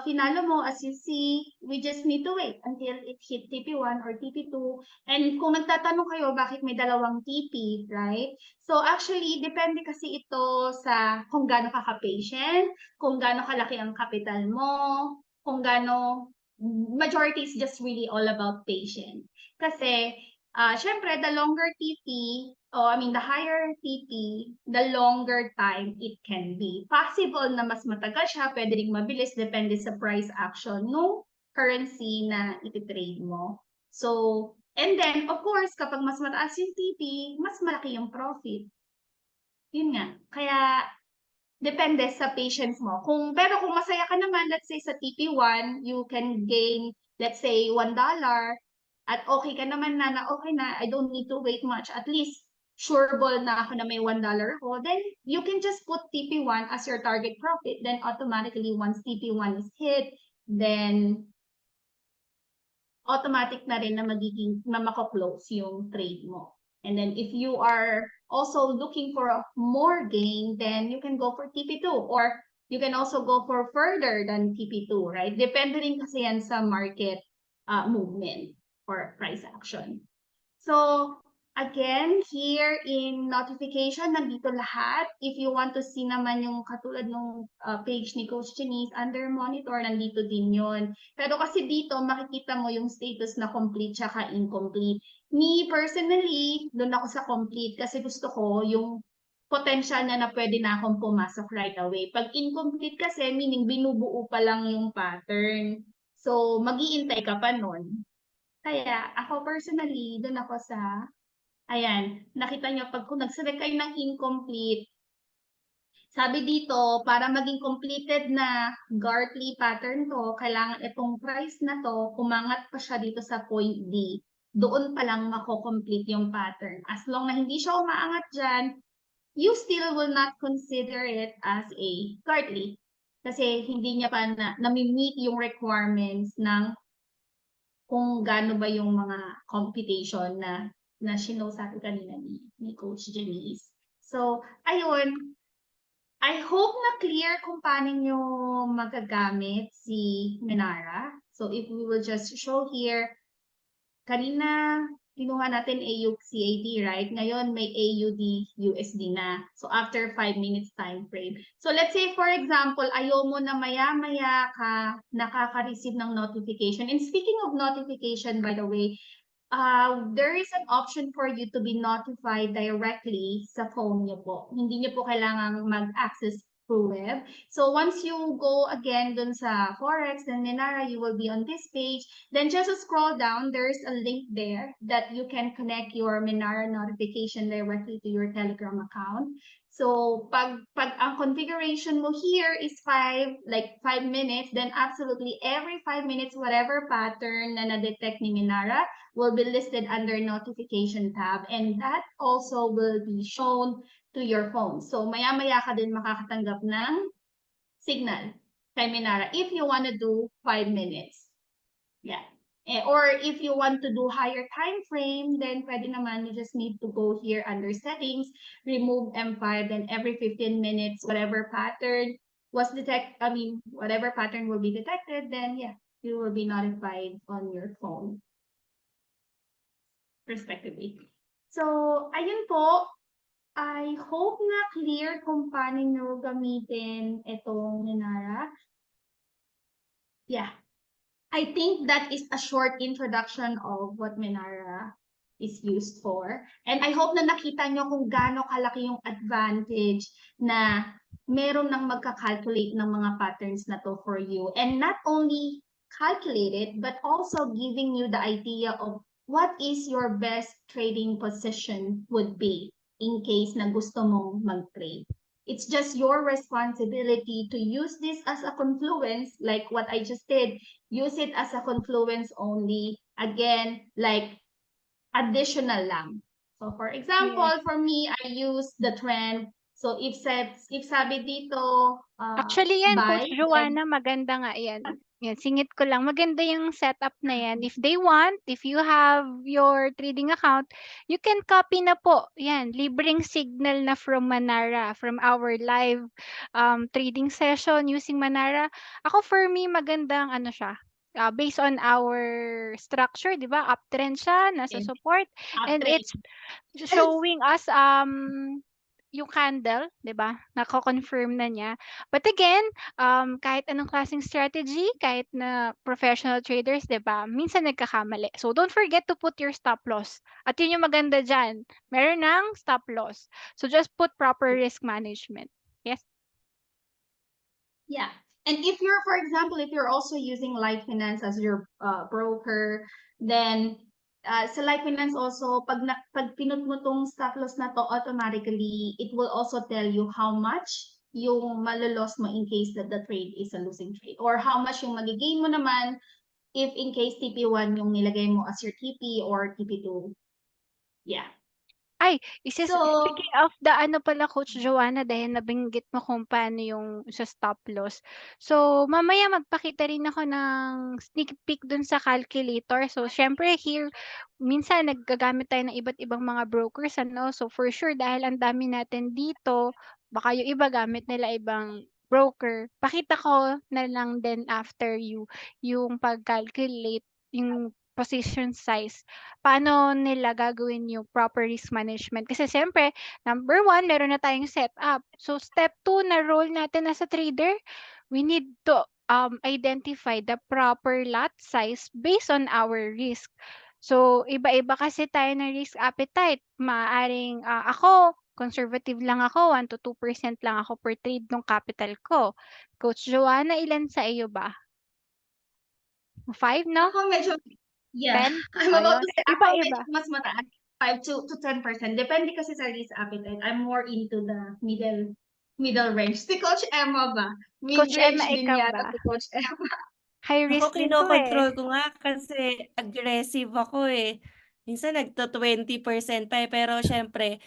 finalo mo, as you see, we just need to wait until it hit TP1 or TP2. And kung nagtatanong kayo, bakit may dalawang TP, right? So, actually, depende kasi ito sa kung gaano ka-patient, kung gaano kalaki ang capital mo, kung gaano, majority is just really all about patient. Kasi, syempre, the longer TP, the higher TP, the longer time it can be. Possible na mas matagal siya, pwede rin mabilis, depende sa price action no currency na ititrade mo. So, and then, of course, kapag mas mataas yung TP, mas malaki yung profit. Yun nga. Kaya, depende sa patience mo. Pero kung masaya ka naman, let's say sa TP1, you can gain, let's say, $1, at okay ka naman na okay na, I don't need to wait much. At least, sure ball na ako na may $1 ako, then you can just put TP1 as your target profit. Then automatically, once TP1 is hit, then automatic na rin na mako-close yung trade mo. And then if you are also looking for a more gain, then you can go for TP2, or you can also go for further than TP2, right? Depende rin kasi yan sa market movement or price action. So again, here in notification, nandito lahat. If you want to see naman yung katulad ng page ni Coach Janice, under monitor, nandito din yun. Pero kasi dito, makikita mo yung status na complete tsaka incomplete. Me, personally, doon ako sa complete kasi gusto ko yung potential na pwede na akong pumasok right away. Pag incomplete kasi, meaning binubuo pa lang yung pattern. So, mag-iintay ka pa nun. Kaya, ako personally, doon ako sa, ayan, nakita nyo, pag kung nagselect kayo ng incomplete, sabi dito, para maging completed na Gartley pattern to, kailangan itong price na to, umangat pa siya dito sa point D. Doon pa lang mako-complete yung pattern. As long na hindi siya umaangat dyan, you still will not consider it as a Gartley. Kasi hindi niya pa nami-meet yung requirements ng kung gaano ba yung mga computation na shinow sa atin kanina ni Coach Janice. So, ayun. I hope na clear kung paano nyo magagamit si Menara. So, if we will just show here, kanina, kinuha natin AUCAD, right? Ngayon, may AUD USD na. So, after 5 minutes time frame. So, let's say, for example, ayaw mo na maya-maya ka nakaka-receive ng notification. And speaking of notification, by the way, there is an option for you to be notified directly sa phone niyo po. Hindi niyo po kailangang mag-access through web. So once you go again dun sa Forex and Menara, you will be on this page. Then just scroll down, there's a link there that you can connect your Menara notification directly to your Telegram account. So pag ang configuration mo here is 5 minutes, then absolutely every 5 minutes, whatever pattern na na-detect ni Menara will be listed under notification tab, and that also will be shown to your phone. So maya-maya ka din makakatanggap ng signal kay Menara if you want to do 5 minutes. Yeah. Or if you want to do higher time frame, then pwede naman, you just need to go here under settings, remove M5, then every 15 minutes, whatever pattern was whatever pattern will be detected, then yeah, you will be notified on your phone respectively. So, ayun po. I hope na clear kung paano nyo gamitin itong Menara. Yeah. I think that is a short introduction of what Menara is used for. And I hope na nakita nyo kung gaano kalaki yung advantage na meron nang magka-calculate ng mga patterns na to for you. And not only calculate it, but also giving you the idea of what is your best trading position would be in case na gusto mong mag-trade. It's just your responsibility to use this as a confluence, like what I just did. Use it as a confluence only. Again, like additional lang. So for example, for me, I use the trend. So if sabi dito, Actually yan, buy, Coach Joanna, maganda nga yan. Yan, singit ko lang. Maganda yung setup na yan. If they want, if you have your trading account, you can copy na po. Yan, libreng signal na from Manara, from our live trading session using Manara. Ako for me, magandang ano siya. Based on our structure, di ba? Uptrend siya, nasa support. And uptrend. it's showing us yung candle, 'di ba? Nako-confirm na niya. But again, kahit anong klaseng strategy, kahit na professional traders, 'di ba? Minsan nagkakamali. So don't forget to put your stop loss. At yun yung maganda diyan. Meron ng stop loss. So just put proper risk management. Yes. Yeah. And if you're, for example, if you're also using Light Finance as your broker, then sa Light Finance also, pag pinut mo tong stop loss na to, automatically, it will also tell you how much yung malolos mo in case that the trade is a losing trade. Or how much yung magigain mo naman if in case TP1 yung nilagay mo as your TP or TP2. Yeah. Ay, So, speaking of the ano pala Coach Joanna, dahil nabanggit mo kung paano yung sa stop loss. So, mamaya magpakita rin ako ng sneak peek dun sa calculator. So, syempre here, minsan naggagamit tayo ng iba't ibang mga brokers, ano. So, for sure, dahil ang dami natin dito, baka yung iba gamit nila ibang broker. Pakita ko na lang din after yung pag-calculate, yung position size, paano nila gagawin yung proper risk management. Kasi siyempre, number 1, meron na tayong setup. So, step 2 na role natin as a trader, we need to identify the proper lot size based on our risk. So, iba-iba kasi tayo ng risk appetite. Maaring ako, conservative lang ako, 1 to 2% lang ako per trade ng capital ko. Coach Joanna, ilan sa iyo ba? 5, no? ako medyo, yeah, 10? I'm about Ayun. to say, ako Iba-iba. medyo mas mataas, 5 to 10%. Depende kasi sa risk appetite. I'm more into the middle range. Si Coach Emma ba? Coach Mid-range Emma, din ikaw yata ba? si Coach Emma. High Ako, risk din 'to, eh. kinokontrol ko nga kasi aggressive ako eh. Minsan nagto-20% pa eh. Pero syempre,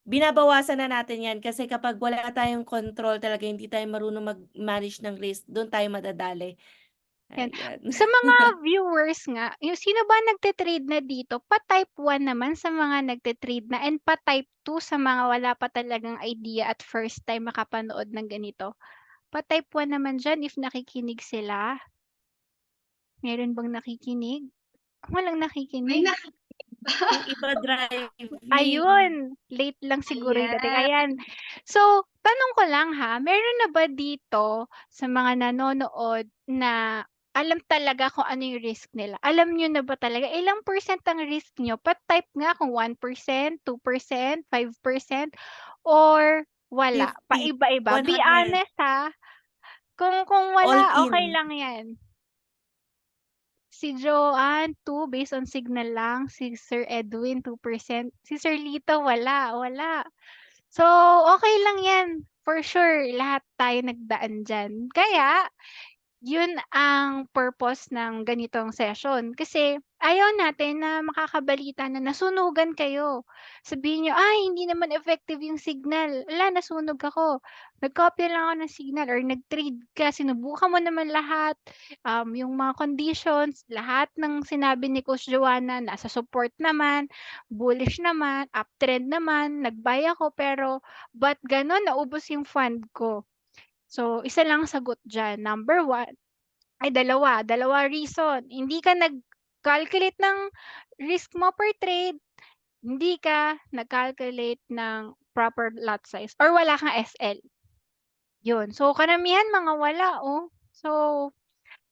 binabawasan na natin yan kasi kapag wala tayong control talaga, hindi tayo marunong mag-manage ng risk, doon tayo madadali. Yan. Ayan. Sa mga viewers nga, yung sino ba nagte-trade na dito, pa-type 1 naman sa mga nagte-trade na and pa-type 2 sa mga wala pa talagang idea at first time makapanood ng ganito. Pa-type 1 naman diyan if nakikinig sila. Meron bang nakikinig? Walang May nakikinig. Yung iba driving. Ayun, late lang siguro yung dating. Ayan. Ayan. So, tanong ko lang ha, meron na ba dito sa mga nanonood na alam talaga kung ano yung risk nila? Alam niyo na ba talaga ilang percent ang risk niyo? Pa-type nga kung 1%, 2%, 5% or wala, 50, paiba-iba. Be 100, honest ha. Kung all wala, okay in. lang 'yan. Si Joanne, 2 based on signal lang. Si Sir Edwin, 2%. Si Sir Lito, wala. So, okay lang 'yan. For sure, lahat tayo nagdaan diyan. Kaya, yun ang purpose ng ganitong session. Kasi ayaw natin na makakabalita na nasunugan kayo. Sabihin niyo, "Ay, hindi naman effective yung signal." Wala, nasunog ako. Nagkopya lang ako ng signal or nag-trade ka, sinubukan mo naman lahat, yung mga conditions, lahat ng sinabi ni Coach Joanna, nasa support naman, bullish naman, uptrend naman, nag-buy ako, pero ba't gano'n naubos yung fund ko? So, isa lang sagot diyan. Number 1 ay dalawa reason. Hindi ka nag-calculate ng risk mo per trade, hindi ka nag-calculate ng proper lot size or wala kang SL. Yun. So, karamihan mga wala, oh. So,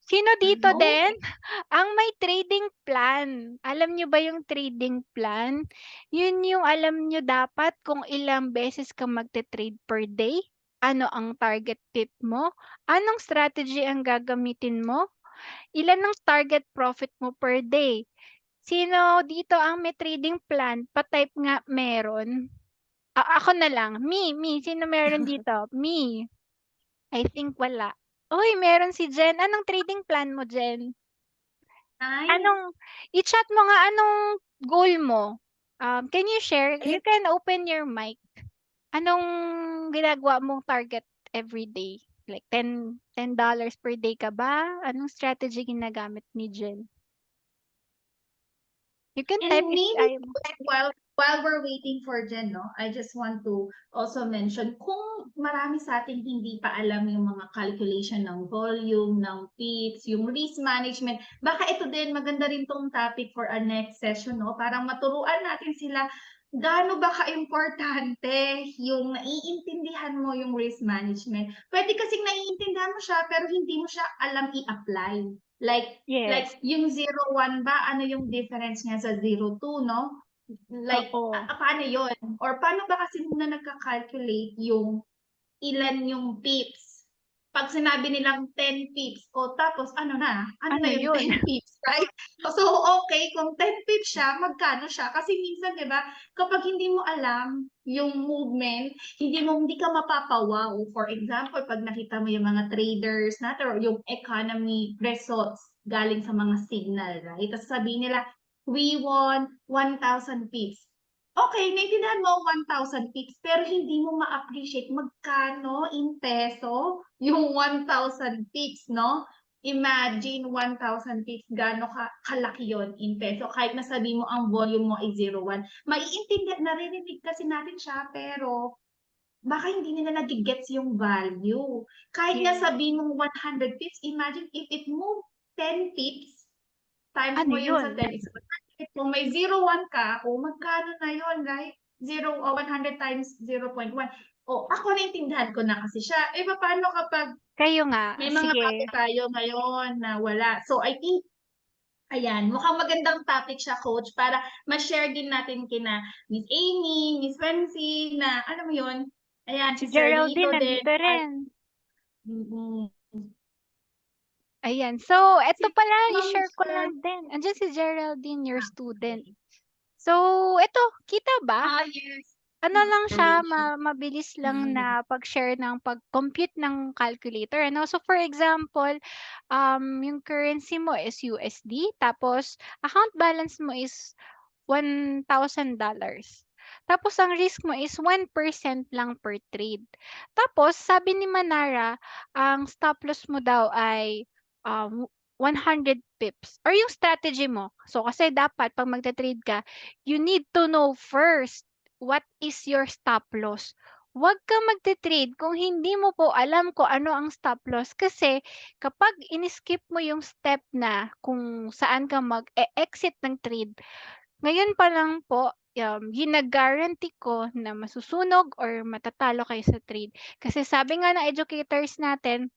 sino dito din Okay. ang may trading plan? Alam niyo ba yung trading plan? Yun yung alam niyo dapat kung ilang beses ka magte-trade per day, ano ang target pip mo, anong strategy ang gagamitin mo, ilan ang target profit mo per day. Sino dito ang may trading plan? Pa-type nga meron. Ako na lang. Me. Sino meron dito? Me. I think wala. Uy, meron si Jen. Anong trading plan mo, Jen? Nice. I-chat mo nga anong goal mo. Can you share? You Ayun, can open your mic. Anong ginagawa mong target every day? Like $10 per day ka ba? Anong strategy ginagamit ni Jen? You can type And if maybe ayaw mo. like, while we're waiting for Jen, no, I just want to also mention kung marami sa atin hindi pa alam yung mga calculation ng volume, ng pips, yung risk management, baka ito din maganda rin tong topic for a next session, no? Parang maturuan natin sila gaano ba ka-importante yung naiintindihan mo yung risk management. Pwede kasing naiintindihan mo siya pero hindi mo siya alam i-apply. Like Yes. yung 0-1 ba, ano yung difference niya sa 0-2, no? Like, Oo. paano yon? Or paano ba kasi muna nagka-calculate yung ilan yung pips? Pag sinabi nilang 10 pips, o tapos ano na Ano yung yun? 10 pips, right? So, okay, kung 10 pips siya, magkano siya? Kasi minsan, di ba, kapag hindi mo alam yung movement, hindi ka mapapawaw. For example, pag nakita mo yung mga traders natin or yung economy results galing sa mga signal, right? Tapos sabihin nila, we won 1,000 pips. okay, naintindihan mo 1,000 pips, pero hindi mo ma-appreciate magkano in peso yung 1,000 pips, no? Imagine 1,000 pips, gaano kalaki yon in peso. Kahit nasabi mo ang volume mo ay 0.1, maiintindihan, naririnig kasi natin siya, pero baka hindi nila nagigets yung value. Kahit nga Yes. sabihin mong 100 pips, imagine if it moved 10 pips, times Ano mo yun sa yun? 10 is 100. Kung may 0.1 ka, magkano na yun, right? 100 times 0.1. Ako naintindihan ko na kasi siya. Paano kapag Kayo nga, may mga sige. topic tayo ngayon na wala? So, I think, ayan, mukhang magandang topic siya, Coach, para ma-share din natin kina Miss Amy, Miss Fancy, na, alam mo yun, ayan, Si si Sir Geraldine Lito din. nandito rin. Mm, Ayan. So, eto si pala, Ma'am i-share ko Sir. lang din. Andiyan si Geraldine, your student. So, eto, kita ba? Yes. Ano lang siya, Information. mabilis lang na pag-share ng pag-compute ng calculator. Ano? So, for example, yung currency mo is USD, tapos account balance mo is $1,000. Tapos, ang risk mo is 1% lang per trade. Tapos, sabi ni Manara, ang stop loss mo daw ay 100 pips. Or yung strategy mo. So, kasi dapat, pag magta-trade ka, you need to know first what is your stop loss. Huwag ka magte-trade kung hindi mo po alam kung ano ang stop loss. Kasi, kapag in-skip mo yung step na kung saan ka mag-exit ng trade, ngayon pa lang po, gina-guarantee ko na masusunog or matatalo kayo sa trade. Kasi sabi nga ng educators natin,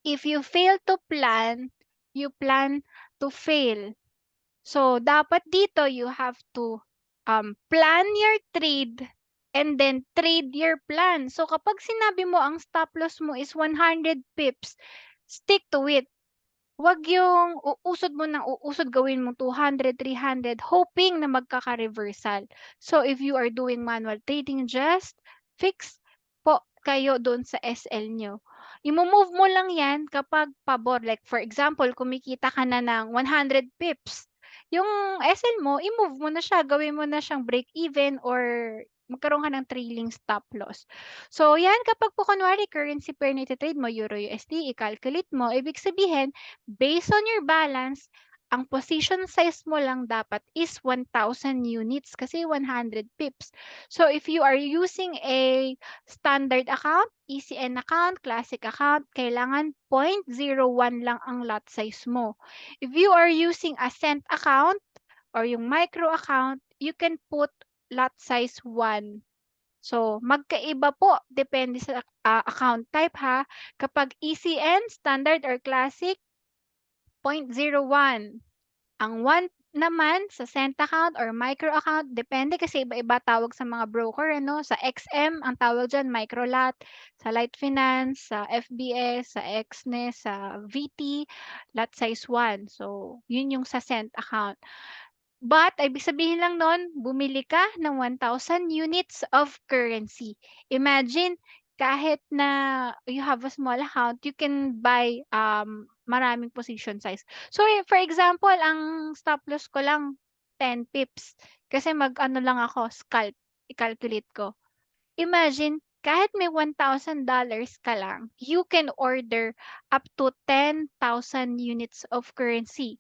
if you fail to plan, you plan to fail. So, dapat dito you have to plan your trade and then trade your plan. So, kapag sinabi mo ang stop loss mo is 100 pips, stick to it. Wag yung uusod mo ng uusod, gawin mo 200, 300, hoping na magkaka-reversal. So, if you are doing manual trading, just fix po kayo doon sa SL nyo. I-move mo lang yan kapag pabor. Like, for example, kumikita ka na ng 100 pips. Yung SL mo, i-move mo na siya. Gawin mo na siyang break-even or magkaroon ka ng trailing stop loss. So, yan, kapag po kunwari currency pair na iti-trade mo, Euro USD, i-calculate mo, ibig sabihin, based on your balance, ang position size mo lang dapat is 1,000 units kasi 100 pips. So, if you are using a standard account, ECN account, classic account, kailangan 0.01 lang ang lot size mo. If you are using a cent account or yung micro account, you can put lot size 1. So, magkaiba po, depende sa account type ha. Kapag ECN, standard or classic, 0.01. Ang 1 naman sa cent account or micro account, depende kasi iba-iba tawag sa mga broker, ano? Sa XM, ang tawag dyan, micro lot. Sa Light Finance, sa FBS, sa XNES, sa VT, lot size 1. So, yun yung sa cent account. But, ibig sabihin lang nun, bumili ka ng 1,000 units of currency. Imagine, kahit na you have a small account, you can buy maraming position size. So, for example, ang stop loss ko lang 10 pips. Kasi mag-ano lang ako, scalp. I-calculate ko. Imagine, kahit may $1,000 ka lang, you can order up to 10,000 units of currency.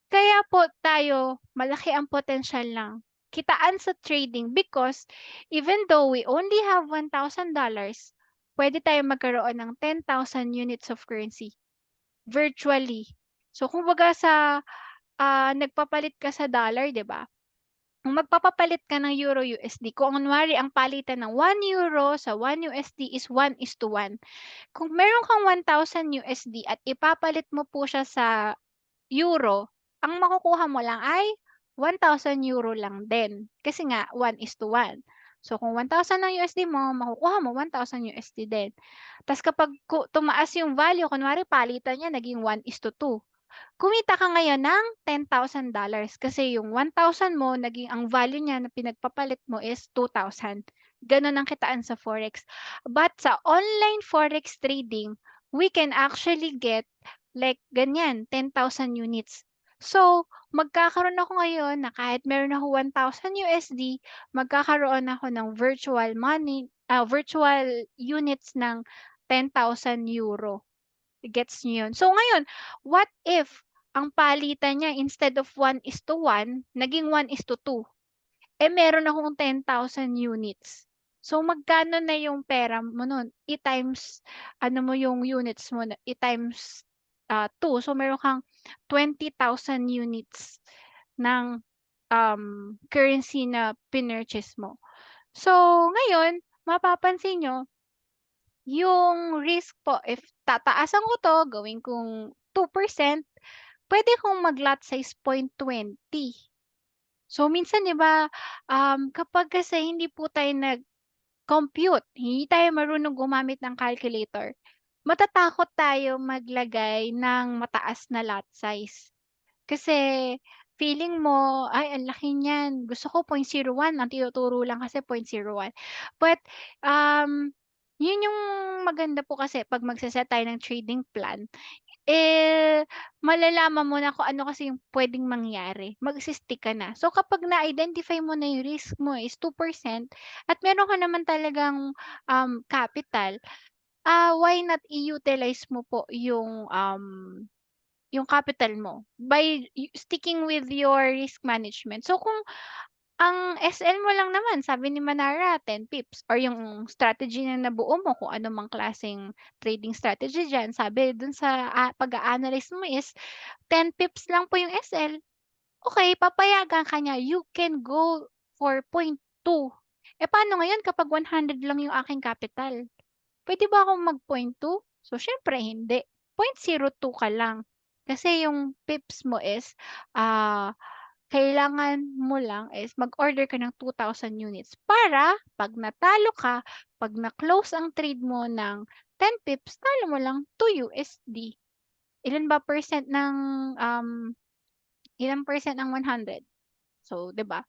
Kaya po tayo, malaki ang potential lang kitaan sa trading because even though we only have $1,000, pwede tayo magkaroon ng 10,000 units of currency virtually. So, kung baga sa nagpapalit ka sa dollar, 'di ba? Kung magpapapalit ka ng Euro USD, kung kunwari ang palitan ng 1 euro sa 1 USD is 1:1. Kung meron kang 1,000 USD at ipapalit mo po siya sa euro, ang makukuha mo lang ay 1,000 euro lang din. Kasi nga, 1:1. So, kung 1,000 ang USD mo, makukuha mo 1,000 USD din. Tapos kapag tumaas yung value, kunwari palitan niya, naging 1:2. Kumita ka ngayon ng $10,000 kasi yung 1,000 mo, naging ang value niya na pinagpapalit mo is 2,000. Ganun ang kitaan sa Forex. But sa online Forex trading, we can actually get like ganyan, 10,000 units. So, magkakaroon ako ngayon na kahit meron ako 1,000 USD, magkakaroon ako ng virtual units ng 10,000 euro. Gets niyo yun? So ngayon, what if ang palitan niya instead of 1:1, naging 1:2? Meron akong 10,000 units. So magkano na yung pera mo nun? I-times ano mo yung units mo na i-times 2. So meron kang 20,000 units ng currency na pinurchase mo. So ngayon, mapapansin niyo yung risk po, if tataasan ko 'to, gawin kong 2%, puwede kong mag-lot size 0.20. So, minsan 'di ba, kapag kasi hindi po tayo nag-compute, hindi tayo marunong gumamit ng calculator, matatakot tayo maglagay ng mataas na lot size. Kasi feeling mo, "Ay ang laki niyan, gusto ko 0.01, ang tinuturo lang kasi 0.01." But, yun yung maganda po kasi 'pag magse-set tayo ng trading plan, malalaman mo na kung ano kasi yung puwedeng mangyari, mag-i-stick ka na. So, kapag na-identify mo na yung risk mo is 2% at meron ka naman talagang, capital, why not i-utilize mo po yung capital mo by sticking with your risk management. So kung ang SL mo lang naman sabi ni Manara 10 pips or yung strategy na nabuo mo kung ano mang klaseng trading strategy diyan, sabi dun sa, pag-a-analyze mo is 10 pips lang po yung SL, okey papayagan ka niya, you can go for 0.2. Paano ngayon kapag 100 lang yung aking capital? Puwede ba akong mag 0.2? So, siyempre hindi, 0.02 ka lang. Kasi yung pips mo is, kailangan mo lang is mag-order ka ng 2,000 units para 'pag natalo ka, 'pag na-close ang trade mo ng 10 pips, talo mo lang 2 USD. Ilan ba percent ng, ilang percent ng 100? So, 'di ba,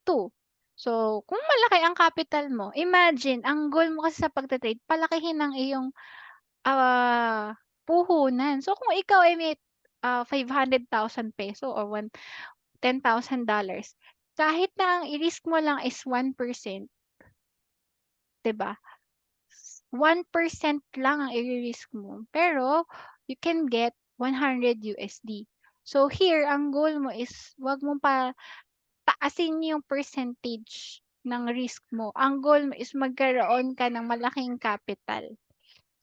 2. So, kung malaki ang capital mo, imagine ang goal mo kasi sa pagte-trade palakihin ang iyong puhunan. So kung ikaw ay may, ₱500,000 or $10,000 kahit na ang i-risk mo lang is 1%, 'di ba? 1% lang ang iri-risk mo, pero you can get 100 USD. So here, ang goal mo is 'wag mong taasin yung percentage ng risk mo. Ang goal mo is magkaroon ka ng malaking capital.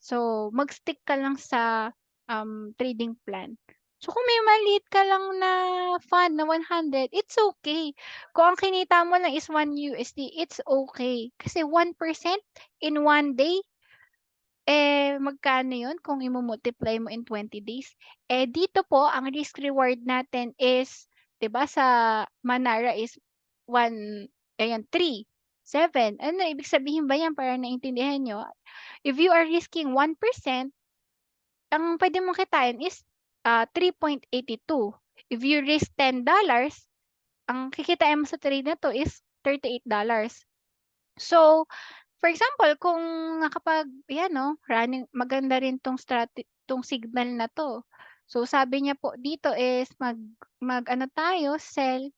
So, mag-stick ka lang sa, trading plan. So, kung may maliit ka lang na fund na 100, it's okay. Kung ang kinita mo lang is 1 USD, it's okay. Kasi 1% in 1 day, magkano yun kung imo-multiply mo in 20 days? Dito po ang risk reward natin is, 'di ba sa Manara is 1 ayan 3, 7. Ano ibig sabihin ba yan para naintindihan niyo? If you are risking 1%, ang puwede mong kitain is, 3.82. If you risk $10, ang kikitain mo sa trade na 'to is $38. So, for example, kung nakapag 'yan 'no, running maganda rin 'tong signal na 'to. So, sabi niya po dito is mag-ano tayo, sell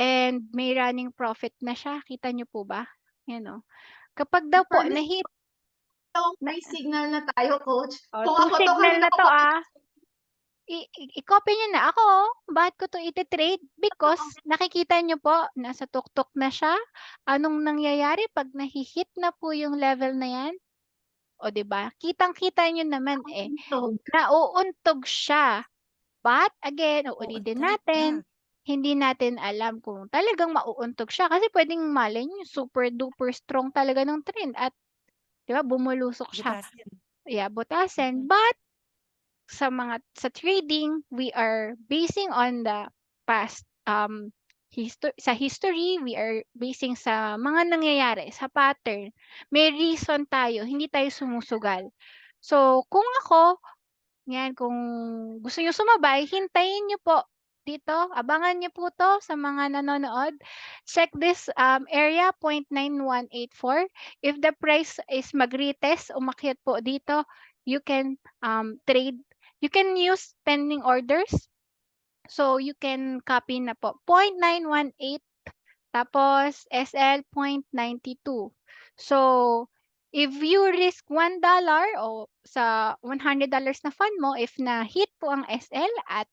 and may running profit na siya, kita niyo po ba? 'Yan oh. Kapag daw po For this na-hit may signal na tayo, coach. oh, Kung 'tong ako 'to signal kanina na ko 'to, pa i-copy niyo na. Ako, bakit ko 'to ite-trade? Because nakikita niyo po, nasa tuktok na siya. Anong nangyayari 'pag nahi-hit na po yung level na 'yan? O 'di ba, kitang-kita niyo naman, nauuntog siya. But again, Oo, uulitin talaga. natin, hindi natin alam kung talagang mauuntog siya kasi puwedeng malay niyo super duper strong talaga ng trend at 'di ba, bumulusok siya. Butasin. Yeah, butasin. Mhm. But sa trading, we are basing on the past, sa history, we are basing sa mga nangyayari, sa pattern. May reason tayo, hindi tayo sumusugal. So, kung ako, 'yan, kung gusto niyo sumabay, hintayin niyo po dito, abangan niyo po 'to sa mga nanonood. Check this, area 0.9184. If the price is mag-retest, umakyat po dito, you can, trade. You can use pending orders. So, you can copy na po. 0.918 tapos SL 0.92. So, if you risk $1 o sa $100 na fund mo, if na-hit po ang SL at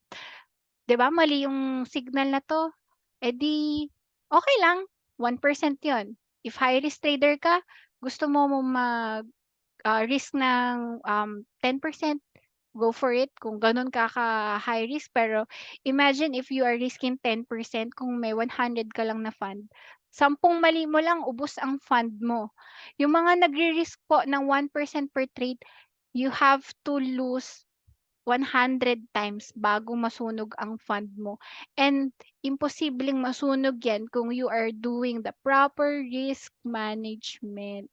'di ba mali yung signal na 'to, edi okay lang, 1% 'yon. If high risk trader ka, gusto mo mag risk ng 10%, go for it kung gano'n ka-high risk. Pero imagine if you are risking 10% kung may 100 ka lang na fund, 10 mali mo lang ubos ang fund mo. Yung mga nagre-risk po ng 1% per trade, you have to lose 100 times bago masunog ang fund mo. And imposibleng masunog yan kung you are doing the proper risk management.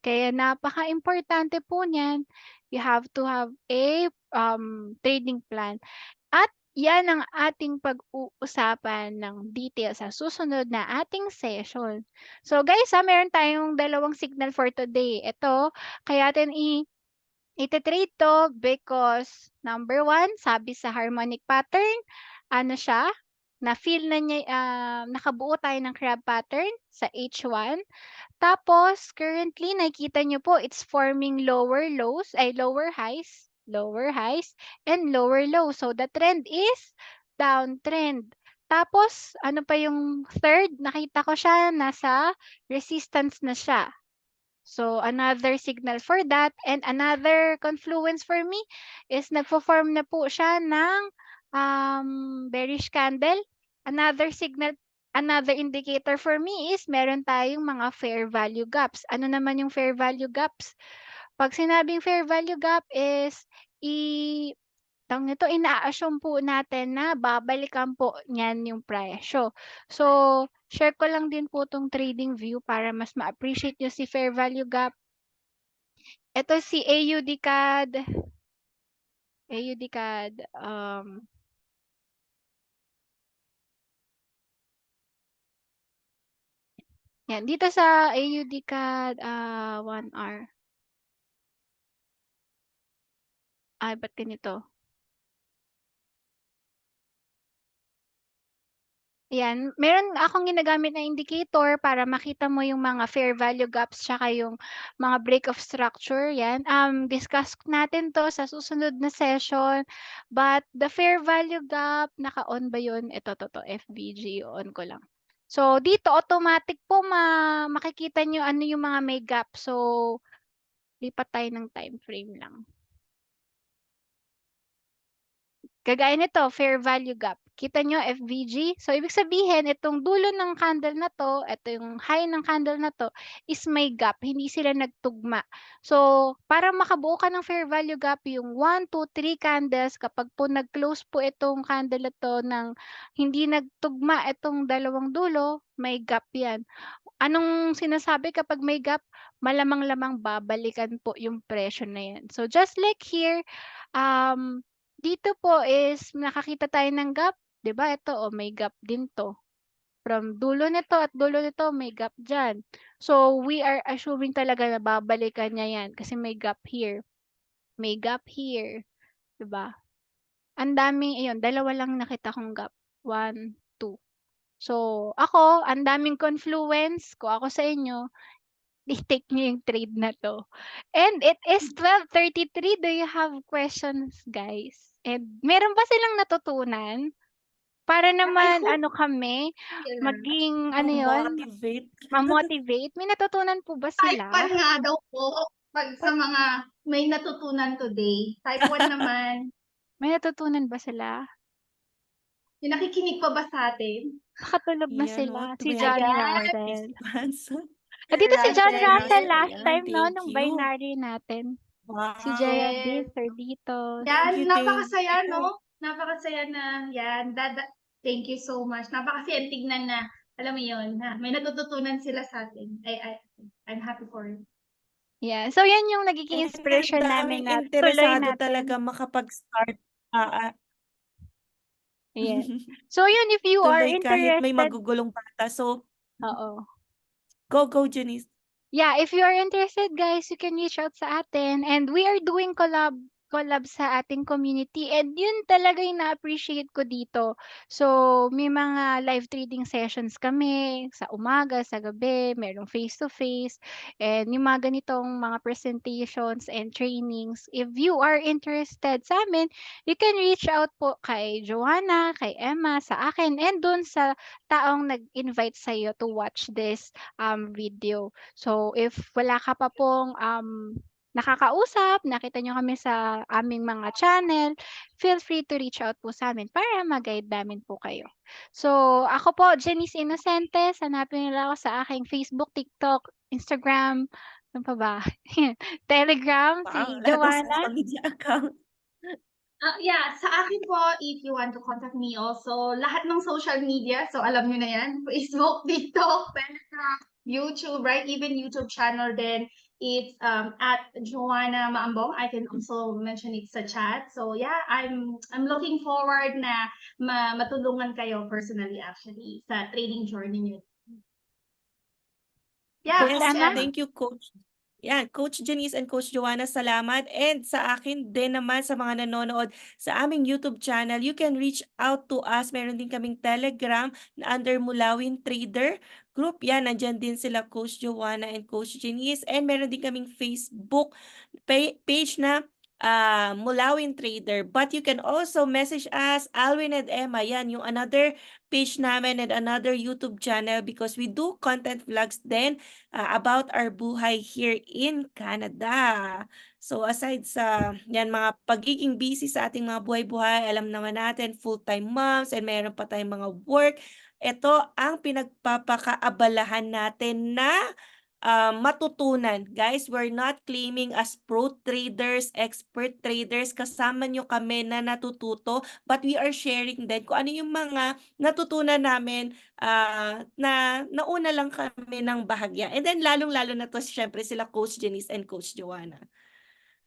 Kaya napaka-importante po niyan. You have to have a trading plan. At yan ang ating pag-uusapan ng details sa susunod na ating session. So guys, meron tayong dalawang signal for today. Ito, kaya natin ite-trade to because number 1, sabi sa harmonic pattern, ano siya, na-feel na niya, nakabuo tayo ng crab pattern sa H1. Tapos, currently, nakikita nyo po, it's forming lower highs, and lower lows. So, the trend is downtrend. Tapos, ano pa yung third? Nakita ko siya, nasa resistance na siya. So, another signal for that. And another confluence for me is nagpo-form na po siya ng bearish candle. Another signal, another indicator for me is meron tayong mga fair value gaps. Ano naman yung fair value gaps? Pag sinabing fair value gap is ina-assume po natin na babalikan po niyan yung presyo. So, share ko lang din po tong trading view para mas ma-appreciate nyo si fair value gap. Ito si AUD CAD. AUD CAD. Yan, dito sa AUD CAD 1 hour. Ay, ba't ganito? Ayan, meron akong ginagamit na indicator para makita mo yung mga fair value gaps tsaka yung mga break of structure. Yan. Discuss natin to sa susunod na session. But the fair value gap, naka-on ba yun? Ito, FVG, on ko lang. So, dito automatic po makikita nyo ano yung mga may gap. So, lipat tayo ng time frame lang. Kagaya nito, fair value gap. Kita nyo, FVG. So, ibig sabihin, itong dulo ng candle na to, ito yung high ng candle na to, is may gap. Hindi sila nagtugma. So, para makabuo ka ng fair value gap, yung 1, 2, 3 candles, kapag po nag-close po itong candle na to ng hindi nagtugma itong dalawang dulo, may gap yan. Anong sinasabi kapag may gap? Malamang-lamang babalikan po yung presyo na yan. So, just like here, dito po is nakakita tayo ng gap, 'di ba? Ito may gap din 'to. From dulo nito at dulo nito may gap diyan. So we are assuming talaga na babalikan niya 'yan kasi may gap here. May gap here, 'di ba? Ang daming dalawa lang nakita kong gap. 1, 2. So ako, ang daming confluence ko ako sa inyo. I-take niyo yung trade na 'to. And it is 12:33. Do you have questions, guys? And meron ba silang natutunan? Para naman hope kami, Yeah. maging yun, Motivate. ma-motivate. May natutunan po ba Type sila? 1 nga daw po. Pag sa mga may natutunan today. Type 1 naman. May natutunan ba sila? Yung nakikinig pa ba sa atin? Nakatulog na Yan, sila. oh, Si 20 Johnny participants. Russell. Dito si John Russell Russell, last yan, time, no? thank Nung you. binary natin. Si Wow. Jaya D, Yes. Sir Dito. Thank you, Yan, napakasaya, thank you. no? Napakasaya na, yan. Thank you so much. Napakasaya tignan na, alam mo yun, na may natututunan sila sa atin. I'm happy for it. Yeah. So, yan yung nagiging And inspiration ang namin daming na tuloy interesado natin. talaga makapag-start. Yes. So, yun, if you are Tuloy kahit may interested, magugulong bata. So, oo. go, Janice. Yeah, if you are interested, guys, you can reach out sa atin. And we are doing collab collab sa ating community and yun talaga yung na-appreciate ko dito. So, may mga live trading sessions kami sa umaga, sa gabi, merong face-to-face, and yung mga ganitong mga presentations and trainings. If you are interested sa amin, you can reach out po kay Joanna, kay Emma, sa akin, and dun sa taong nag-invite sa'yo to watch this video. So, if wala ka pa pong nakakausap, nakita nyo kami sa aming mga channel, feel free to reach out po sa amin para mag-guide namin po kayo. So, ako po, Janice Inocentes. Hanapin nila ako sa aking Facebook, TikTok, Instagram, ano pa ba? Telegram, si Wow, lahat ng Joanna. social media account. Yeah, sa akin po, if you want to contact me also, lahat ng social media, so alam nyo na yan, Facebook, TikTok, Telegram, YouTube, right? Even YouTube channel din. It's at Joanna Maambong. I can also mention it sa chat. So yeah, I'm looking forward na matulungan kayo personally actually sa trading journey niyo. Yeah, Coach Yes, Emma? thank you, Coach. Yan, Coach Janice and Coach Joanna, salamat. And sa akin din naman sa mga nanonood sa aming YouTube channel, you can reach out to us. Meron din kaming Telegram na under Mulawin Trader Group. Yan, nandyan din sila Coach Joanna and Coach Janice. And meron din kaming Facebook page na Mulawin Trader. But you can also message us, Alwin and Emma. Yan, yung another page namin and another YouTube channel because we do content vlogs din about our buhay here in Canada. So aside sa yan mga pagiging busy sa ating mga buhay-buhay, alam naman natin full-time moms and mayroon pa tayong mga work. Ito ang pinagpapakaabalahan natin na matutunan. Guys, we're not claiming as pro traders, expert traders. Kasama nyo kami na natututo, but we are sharing din kung ano yung mga natutunan namin na nauna lang kami ng bahagya. And then lalong-lalo na to syempre sila Coach Janice and Coach Joanna.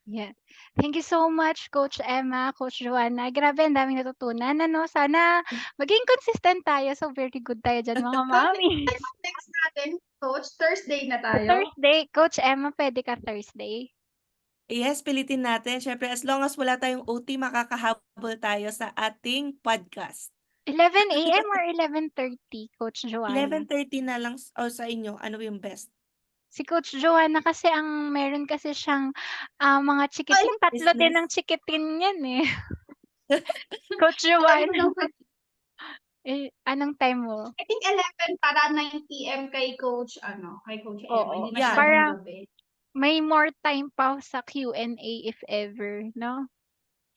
Yeah. Thank you so much, Coach Emma, Coach Joanna. Grabe, ang daming natutunan. Sana maging consistent tayo. So, very good tayo dyan, mga mami. Next natin, Coach, Thursday na tayo. Thursday, Coach Emma, pwede ka Thursday? Yes, pilitin natin. Syempre, as long as wala tayong OT, makakahabol tayo sa ating podcast. 11 a.m. or 11:30, Coach Joanna? 11:30 na lang sa inyo. Ano yung best? Si Coach Joanna kasi meron kasi siyang mga chikiting. Tatlo din ang chikitin yan eh. Coach Joanna. Anong time mo? I think 11 para 9 p.m. kay Coach Emma. Oo, Hindi yeah. masyadong gabi. May more time pa sa Q&A if ever, no?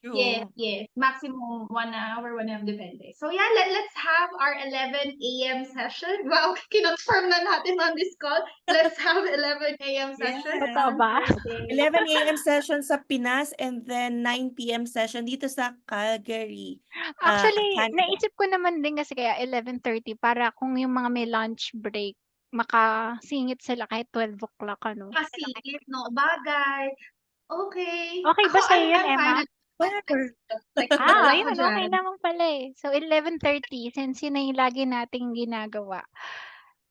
Yes. Maximum 1 hour, 1 hour, depende. So yeah, let's have our 11 a.m. session. Wow, kinonfirm na natin on this call. Let's have 11 a.m. session. Yes. Totoo ba? 11 a.m. session sa Pinas and then 9 p.m. session dito sa Calgary. Actually, Canada. naisip ko naman din kasi kaya 11:30 para kung yung mga may lunch break, makasingit sila kahit 12 o'clock, ano? Kasingit, no? Bagay. Okay. Okay ba sa'yo yun, Emma? Whatever. Ayun, okay naman pala eh. So, 11:30, since yun na yung lagi nating ginagawa.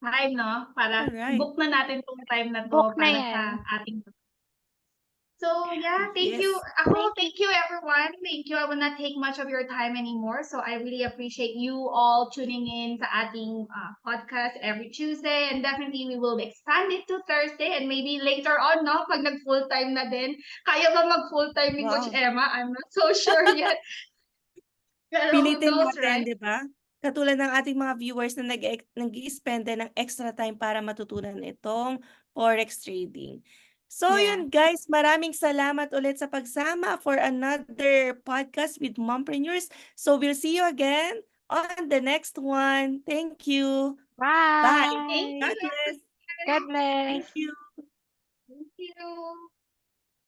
Time, no? Para Alright. book na natin tong time na to Book na para yan. sa ating. So yeah, thank Yes. you. Thank you everyone. Thank you. I will not take much of your time anymore. So I really appreciate you all tuning in sa ating podcast every Tuesday, and definitely we will expand it to Thursday and maybe later on, no, pag nag full time na din. Kaya ba mag full time ni Coach Wow. Emma? I'm not so sure yet. Pero who Pilitin knows, natin, right? di ba? Katulad ng ating mga viewers na nag-i-spend ng extra time para matutunan itong forex trading. So Yeah. yun guys, maraming salamat ulit sa pagsama for another podcast with Mompreneurs. So we'll see you again on the next one. Thank you. Bye. Thank you. God bless. God bless. Thank you. Thank you.